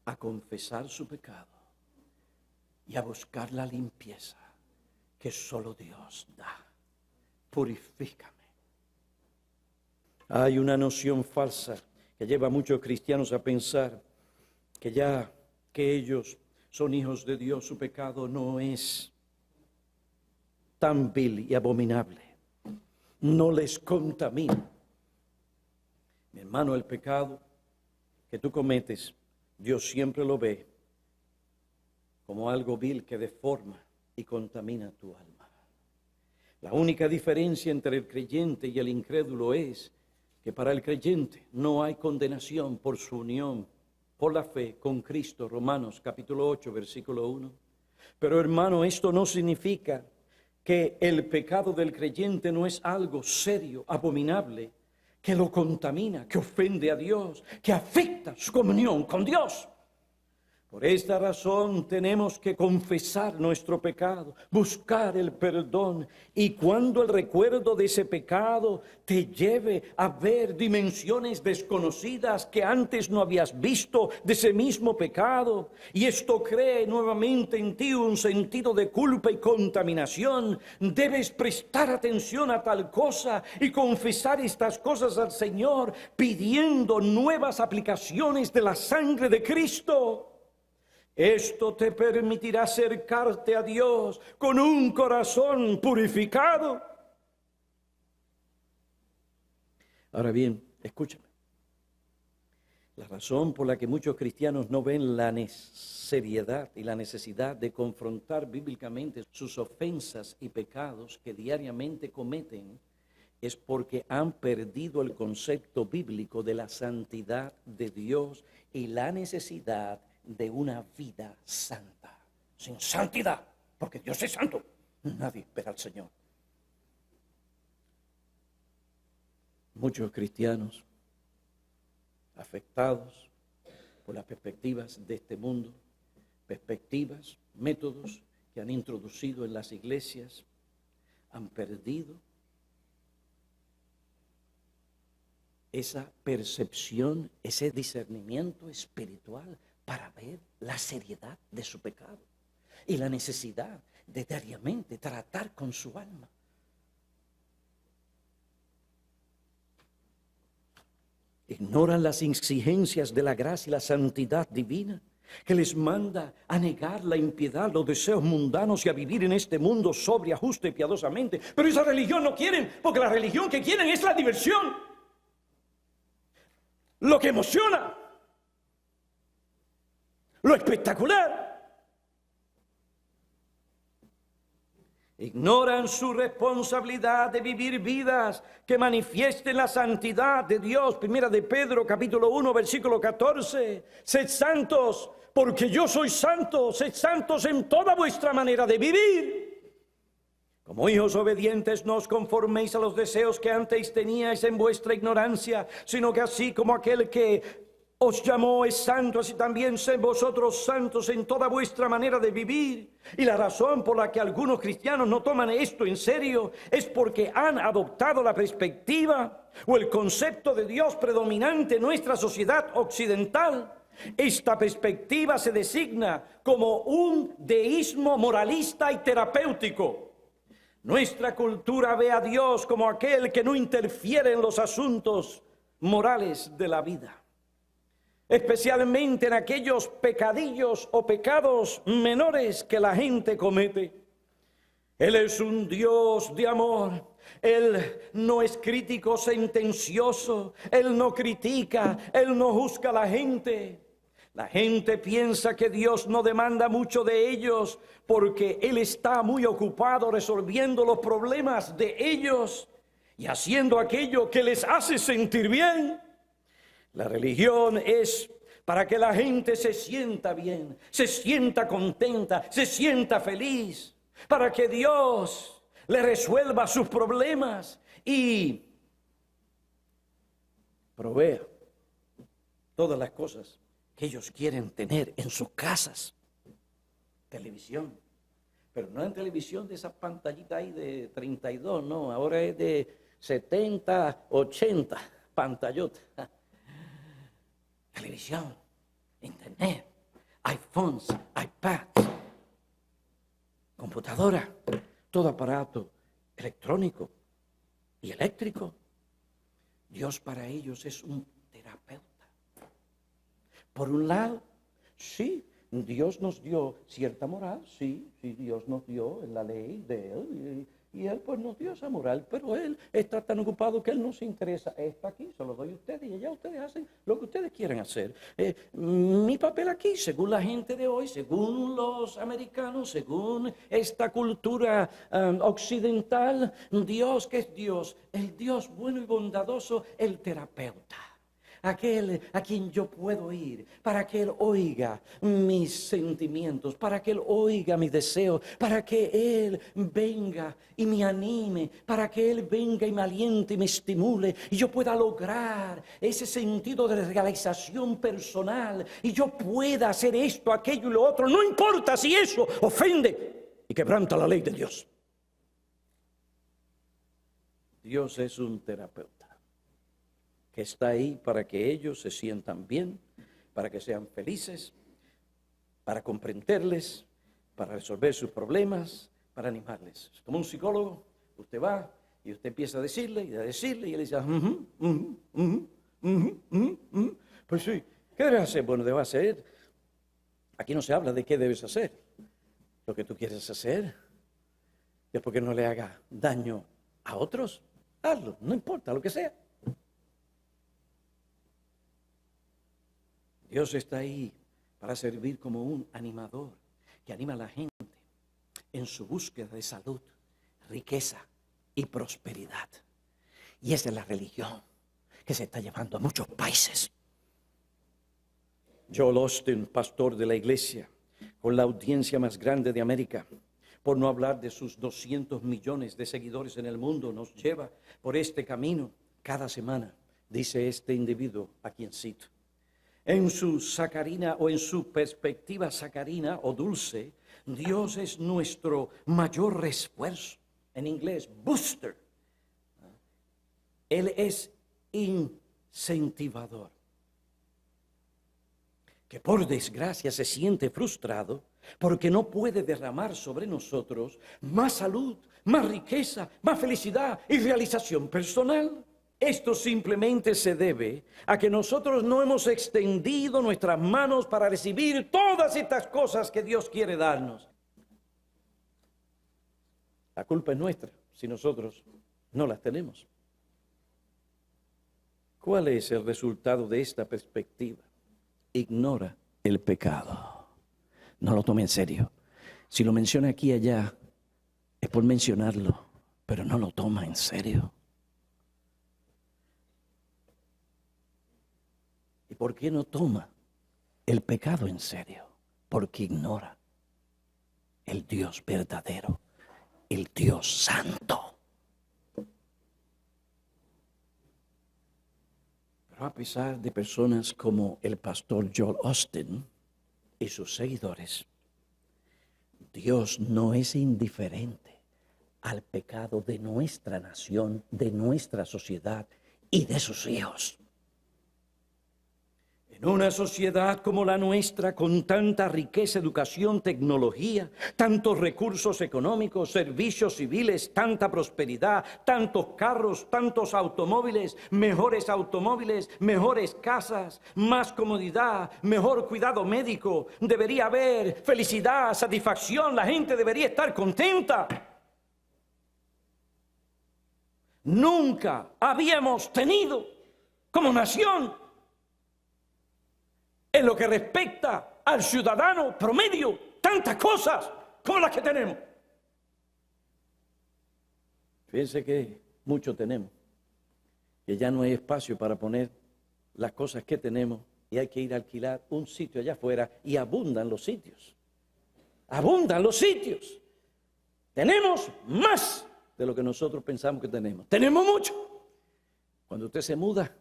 a confesar su pecado y a buscar la limpieza que solo Dios da. Purifícame. Hay una noción falsa que lleva a muchos cristianos a pensar que ya que ellos son hijos de Dios, su pecado no es tan vil y abominable, no les contamina. Mi hermano, el pecado que tú cometes, Dios siempre lo ve como algo vil que deforma y contamina tu alma. La única diferencia entre el creyente y el incrédulo es que para el creyente no hay condenación por su unión, por la fe con Cristo. Romanos capítulo 8, versículo 1. Pero hermano, esto no significa que el pecado del creyente no es algo serio, abominable, que lo contamina, que ofende a Dios, que afecta su comunión con Dios. Por esta razón tenemos que confesar nuestro pecado, buscar el perdón, y cuando el recuerdo de ese pecado te lleve a ver dimensiones desconocidas que antes no habías visto de ese mismo pecado, y esto cree nuevamente en ti un sentido de culpa y contaminación, debes prestar atención a tal cosa y confesar estas cosas al Señor, pidiendo nuevas aplicaciones de la sangre de Cristo. Esto te permitirá acercarte a Dios con un corazón purificado. Ahora bien, escúchame. La razón por la que muchos cristianos no ven la seriedad y la necesidad de confrontar bíblicamente sus ofensas y pecados que diariamente cometen es porque han perdido el concepto bíblico de la santidad de Dios y la necesidad de una vida santa. Sin santidad, porque Dios es santo, nadie verá al Señor. Muchos cristianos afectados por las perspectivas de este mundo, perspectivas, métodos que han introducido en las iglesias, han perdido esa percepción, ese discernimiento espiritual para ver la seriedad de su pecado y la necesidad de diariamente tratar con su alma. Ignoran las exigencias de la gracia y la santidad divina, que les manda a negar la impiedad, los deseos mundanos y a vivir en este mundo sobria, justa y piadosamente. Pero esa religión no quieren, porque la religión que quieren es la diversión, lo que emociona, lo espectacular. Ignoran su responsabilidad de vivir vidas que manifiesten la santidad de Dios. Primera de Pedro, capítulo 1, versículo 14. Sed santos, porque yo soy santo. Sed santos en toda vuestra manera de vivir. Como hijos obedientes, no os conforméis a los deseos que antes teníais en vuestra ignorancia, sino que así como aquel que os llamó es santo, así también sed vosotros santos en toda vuestra manera de vivir. Y la razón por la que algunos cristianos no toman esto en serio es porque han adoptado la perspectiva o el concepto de Dios predominante en nuestra sociedad occidental. Esta perspectiva se designa como un deísmo moralista y terapéutico. Nuestra cultura ve a Dios como aquel que no interfiere en los asuntos morales de la vida, especialmente en aquellos pecadillos o pecados menores que la gente comete. Él es un Dios de amor. Él no es crítico sentencioso. Él no critica. Él no juzga a la gente. La gente piensa que Dios no demanda mucho de ellos porque Él está muy ocupado resolviendo los problemas de ellos y haciendo aquello que les hace sentir bien. La religión es para que la gente se sienta bien, se sienta contenta, se sienta feliz, para que Dios le resuelva sus problemas y provea todas las cosas que ellos quieren tener en sus casas. Televisión, pero no en televisión de esa pantallita ahí de 32, no, ahora es de 70, 80 pantallota. Televisión, internet, iPhones, iPads, computadora, todo aparato electrónico y eléctrico. Dios para ellos es un terapeuta. Por un lado, sí, Dios nos dio cierta moral, sí, Dios nos dio la ley de Él, y Él pues nos dio esa moral, pero Él está tan ocupado que Él no se interesa. Está aquí, se lo doy a ustedes, y allá ustedes hacen lo que ustedes quieren hacer. Mi papel aquí, según la gente de hoy, según los americanos, según esta cultura occidental, Dios, ¿qué es Dios? El Dios bueno y bondadoso, el terapeuta. Aquel a quien yo puedo ir, para que Él oiga mis sentimientos, para que Él oiga mis deseos, para que Él venga y me anime, para que Él venga y me aliente y me estimule, y yo pueda lograr ese sentido de realización personal, y yo pueda hacer esto, aquello y lo otro, no importa si eso ofende y quebranta la ley de Dios. Dios es un terapeuta que está ahí para que ellos se sientan bien, para que sean felices, para comprenderles, para resolver sus problemas, para animarles. Como un psicólogo, usted va y usted empieza a decirle y él dice, pues sí, ¿qué debes hacer? Bueno, debes hacer, aquí no se habla de qué debes hacer, lo que tú quieres hacer, después que no le haga daño a otros, hazlo, no importa lo que sea. Dios está ahí para servir como un animador que anima a la gente en su búsqueda de salud, riqueza y prosperidad. Y esa es la religión que se está llevando a muchos países. Joel Osteen, pastor de la iglesia, con la audiencia más grande de América, por no hablar de sus 200 millones de seguidores en el mundo, nos lleva por este camino cada semana, dice este individuo a quien cito. En su sacarina o en su perspectiva sacarina o dulce, Dios es nuestro mayor refuerzo. En inglés, booster. Él es incentivador. Que por desgracia se siente frustrado porque no puede derramar sobre nosotros más salud, más riqueza, más felicidad y realización personal. Esto simplemente se debe a que nosotros no hemos extendido nuestras manos para recibir todas estas cosas que Dios quiere darnos. La culpa es nuestra si nosotros no las tenemos. ¿Cuál es el resultado de esta perspectiva? Ignora el pecado. No lo tome en serio. Si lo menciona aquí y allá, es por mencionarlo, pero no lo toma en serio. ¿Y por qué no toma el pecado en serio? Porque ignora el Dios verdadero, el Dios santo. Pero a pesar de personas como el pastor Joel Osteen y sus seguidores, Dios no es indiferente al pecado de nuestra nación, de nuestra sociedad y de sus hijos. En una sociedad como la nuestra, con tanta riqueza, educación, tecnología, tantos recursos económicos, servicios civiles, tanta prosperidad, tantos carros, tantos automóviles, mejores casas, más comodidad, mejor cuidado médico, debería haber felicidad, satisfacción, la gente debería estar contenta. Nunca habíamos tenido como nación, en lo que respecta al ciudadano promedio, tantas cosas como las que tenemos. Fíjense que mucho tenemos, que ya no hay espacio para poner las cosas que tenemos y hay que ir a alquilar un sitio allá afuera y abundan los sitios. Abundan los sitios. Tenemos más de lo que nosotros pensamos que tenemos. Tenemos mucho. Cuando usted se muda,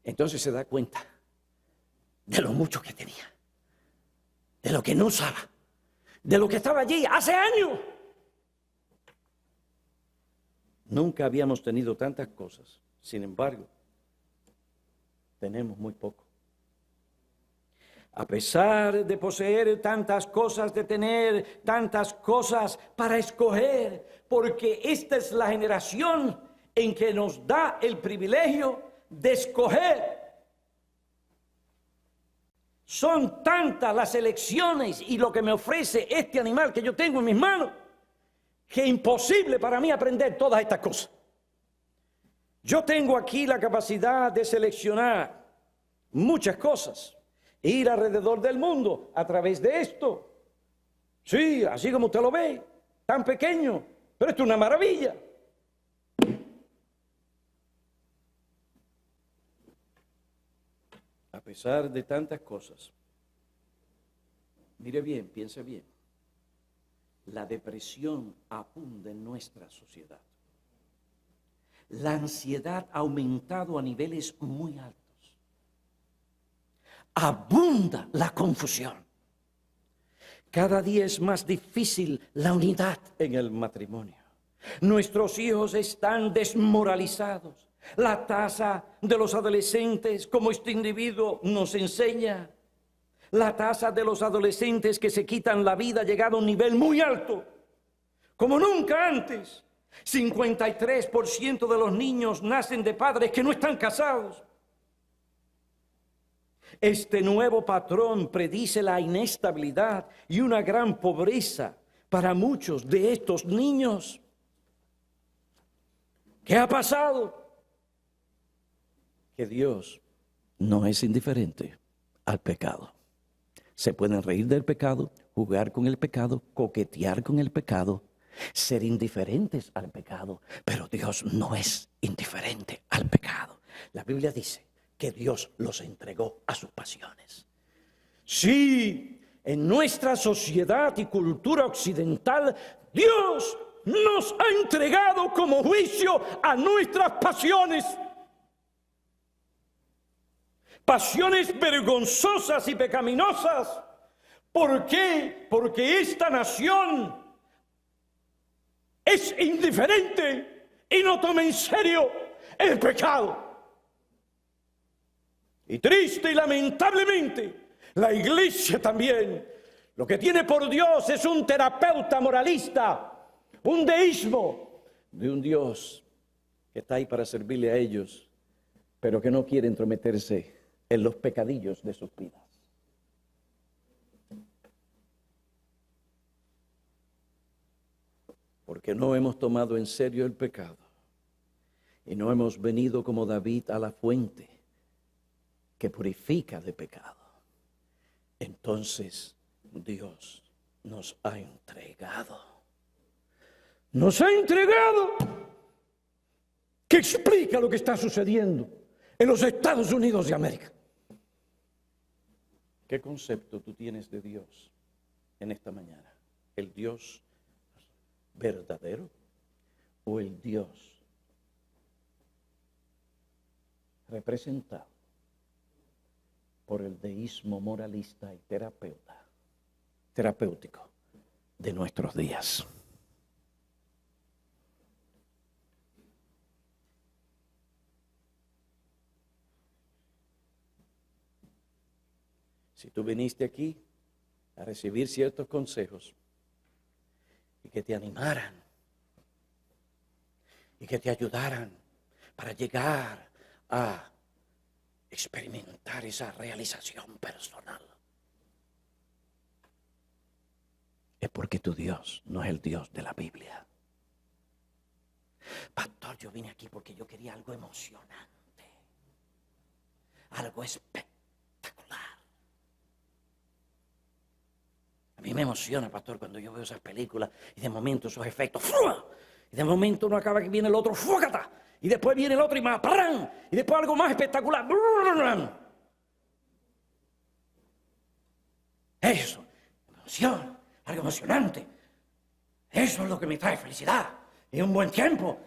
entonces se da cuenta de lo mucho que tenía, de lo que no usaba, de lo que estaba allí hace años. Nunca habíamos tenido tantas cosas. Sin embargo, tenemos muy poco. A pesar de poseer tantas cosas, de tener tantas cosas para escoger, porque esta es la generación en que nos da el privilegio de escoger. Son tantas las elecciones y lo que me ofrece este animal que yo tengo en mis manos, que es imposible para mí aprender todas estas cosas. Yo tengo aquí la capacidad de seleccionar muchas cosas, ir alrededor del mundo a través de esto. Sí, así como usted lo ve, tan pequeño, pero esto es una maravilla. A pesar de tantas cosas, mire bien, piense bien, la depresión abunda en nuestra sociedad. La ansiedad ha aumentado a niveles muy altos. Abunda la confusión. Cada día es más difícil la unidad en el matrimonio. Nuestros hijos están desmoralizados. La tasa de los adolescentes, como este individuo nos enseña, la tasa de los adolescentes que se quitan la vida ha llegado a un nivel muy alto, como nunca antes. 53% de los niños nacen de padres que no están casados. Este nuevo patrón predice la inestabilidad y una gran pobreza para muchos de estos niños. ¿Qué ha pasado? Que Dios no es indiferente al pecado. Se pueden reír del pecado, jugar con el pecado, coquetear con el pecado, ser indiferentes al pecado, pero Dios no es indiferente al pecado. La Biblia dice que Dios los entregó a sus pasiones. Sí, en nuestra sociedad y cultura occidental, Dios nos ha entregado como juicio a nuestras pasiones. Pasiones vergonzosas y pecaminosas. ¿Por qué? Porque esta nación es indiferente y no toma en serio el pecado. Y triste y lamentablemente, la iglesia también, lo que tiene por Dios es un terapeuta moralista, un deísmo de un Dios que está ahí para servirle a ellos, pero que no quiere entrometerse en los pecadillos de sus vidas. Porque no hemos tomado en serio el pecado y no hemos venido como David a la fuente que purifica de pecado. Entonces Dios nos ha entregado. Nos ha entregado. ¿Qué explica lo que está sucediendo en los Estados Unidos de América? ¿Qué concepto tú tienes de Dios en esta mañana? ¿El Dios verdadero o el Dios representado por el deísmo moralista y terapéutico de nuestros días? Si tú viniste aquí a recibir ciertos consejos y que te animaran y que te ayudaran para llegar a experimentar esa realización personal, es porque tu Dios no es el Dios de la Biblia. Pastor, yo vine aquí porque yo quería algo emocionante, algo espectacular. A mí me emociona, pastor, cuando yo veo esas películas y de momento esos efectos, ¡fua! Y de momento uno acaba que viene el otro, ¡fúcata! Y después viene el otro y más, ¡pam! Y después algo más espectacular. Eso, emoción, algo emocionante. Eso es lo que me trae felicidad y un buen tiempo.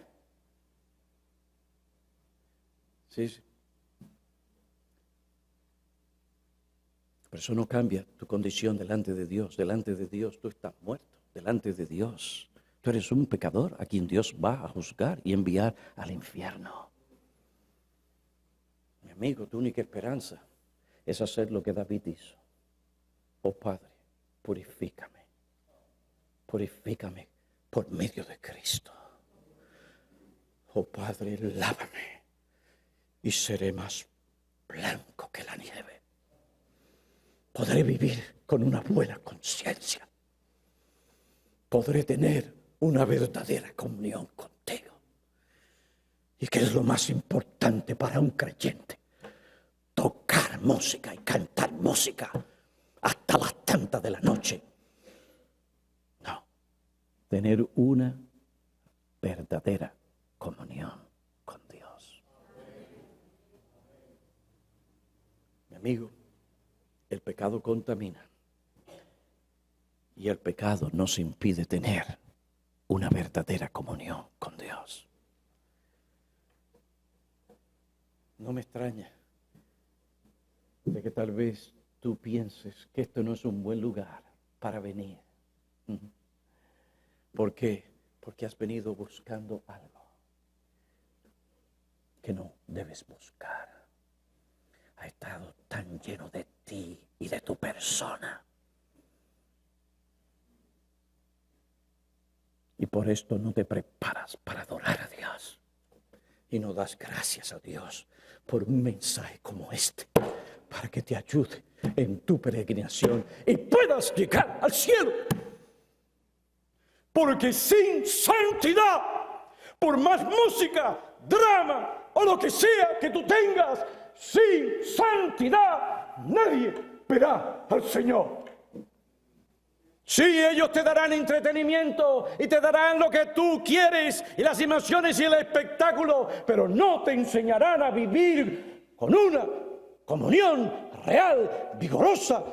Sí, sí. Pero eso no cambia tu condición delante de Dios. Delante de Dios tú estás muerto. Delante de Dios tú eres un pecador a quien Dios va a juzgar y enviar al infierno. Mi amigo, tu única esperanza es hacer lo que David hizo. Oh Padre, purifícame. Purifícame por medio de Cristo. Oh Padre, lávame y seré más blanco que la nieve. Podré vivir con una buena conciencia. Podré tener una verdadera comunión contigo. ¿Y qué es lo más importante para un creyente? Tocar música y cantar música hasta las tantas de la noche. No, tener una verdadera comunión con Dios. Mi amigo, el pecado contamina y el pecado nos impide tener una verdadera comunión con Dios. No me extraña de que tal vez tú pienses que esto no es un buen lugar para venir. ¿Por qué? Porque has venido buscando algo que no debes buscar. Ha estado tan lleno de ti y de tu persona. Y por esto no te preparas para adorar a Dios. Y no das gracias a Dios por un mensaje como este, para que te ayude en tu peregrinación y puedas llegar al cielo. Porque sin santidad, por más música, drama o lo que sea que tú tengas, sin santidad nadie verá al Señor. Sí, ellos te darán entretenimiento y te darán lo que tú quieres y las emociones y el espectáculo, pero no te enseñarán a vivir con una comunión real, vigorosa,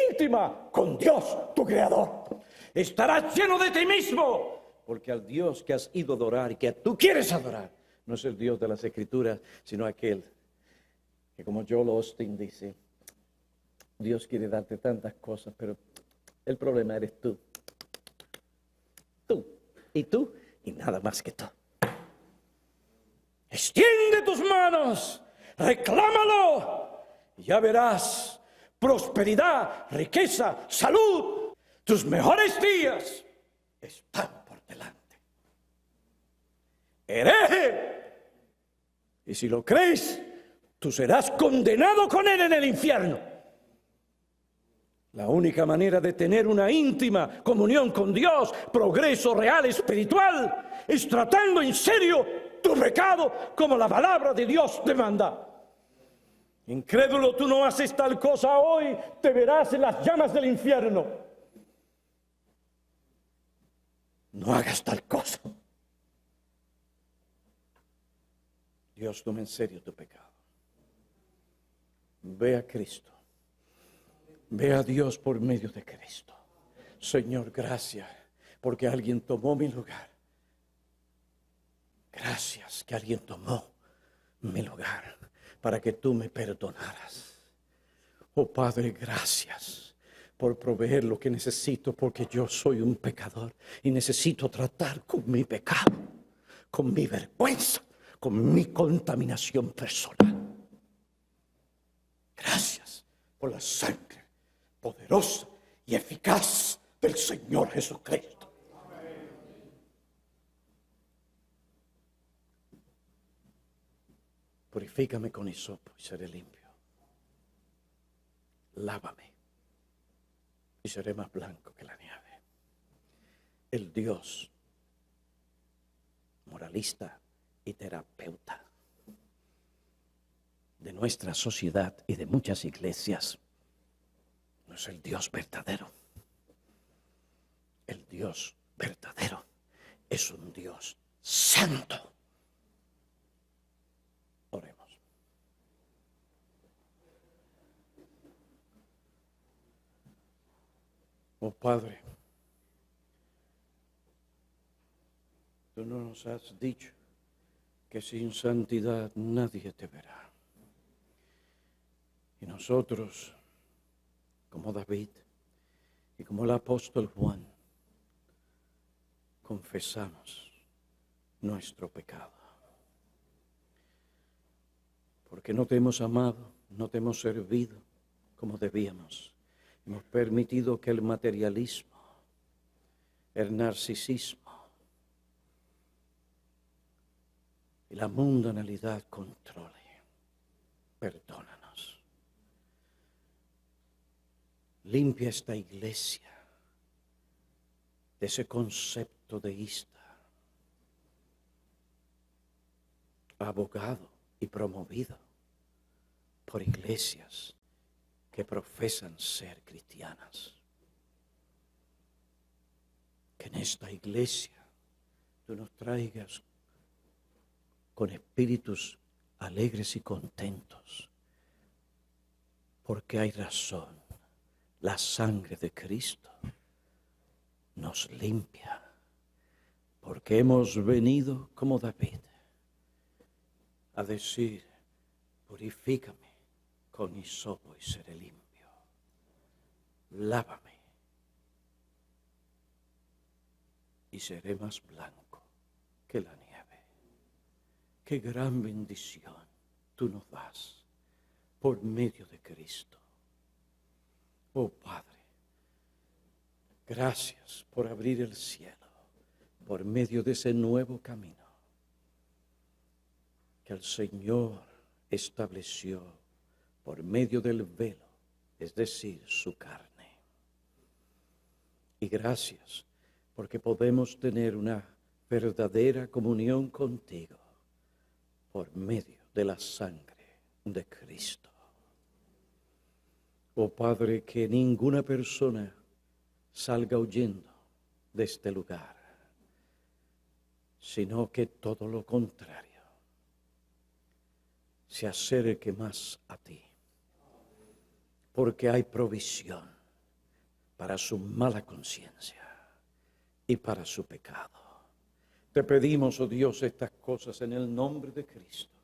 íntima con Dios, tu Creador. Estarás lleno de ti mismo, porque al Dios que has ido a adorar y que tú quieres adorar, no es el Dios de las Escrituras, sino aquel que, como Joel Osteen dice, Dios quiere darte tantas cosas, pero el problema eres tú. Tú y nada más que tú. Extiende tus manos, reclámalo, y ya verás prosperidad, riqueza, salud. Tus mejores días están por delante. Hereje. Y si lo crees, tú serás condenado con él en el infierno. La única manera de tener una íntima comunión con Dios, progreso real espiritual, es tratando en serio tu pecado como la palabra de Dios te manda. Incrédulo, tú no haces tal cosa hoy, te verás en las llamas del infierno. No hagas tal cosa. Dios toma en serio tu pecado. Ve a Cristo. Ve a Dios por medio de Cristo. Señor, gracias porque alguien tomó mi lugar. Gracias que alguien tomó mi lugar para que tú me perdonaras. Oh Padre, gracias por proveer lo que necesito, porque yo soy un pecador y necesito tratar con mi pecado, con mi vergüenza, con mi contaminación personal. Gracias por la sangre poderosa y eficaz del Señor Jesucristo. Purifícame con hisopo y seré limpio. Lávame y seré más blanco que la nieve. El Dios moralista y terapeuta de nuestra sociedad y de muchas iglesias no es el Dios verdadero. El Dios verdadero es un Dios santo. Oh Padre, tú nos has dicho que sin santidad nadie te verá. Y nosotros, como David y como el apóstol Juan, confesamos nuestro pecado. Porque no te hemos amado, no te hemos servido como debíamos. Hemos permitido que el materialismo, el narcisismo y la mundanalidad controle. Perdónanos. Limpia esta iglesia de ese concepto deísta, abogado y promovido por iglesias que profesan ser cristianas. Que en esta iglesia tú nos traigas con espíritus alegres y contentos, porque hay razón. La sangre de Cristo nos limpia, porque hemos venido como David a decir: purifícame con hisopo y seré limpio. Lávame y seré más blanco que la nieve. Qué gran bendición tú nos das por medio de Cristo. Oh Padre, gracias por abrir el cielo por medio de ese nuevo camino que el Señor estableció por medio del velo, es decir, su carne. Y gracias porque podemos tener una verdadera comunión contigo por medio de la sangre de Cristo. Oh Padre, que ninguna persona salga huyendo de este lugar, sino que todo lo contrario, se acerque más a ti, porque hay provisión para su mala conciencia y para su pecado. Te pedimos, oh Dios, estas cosas en el nombre de Cristo.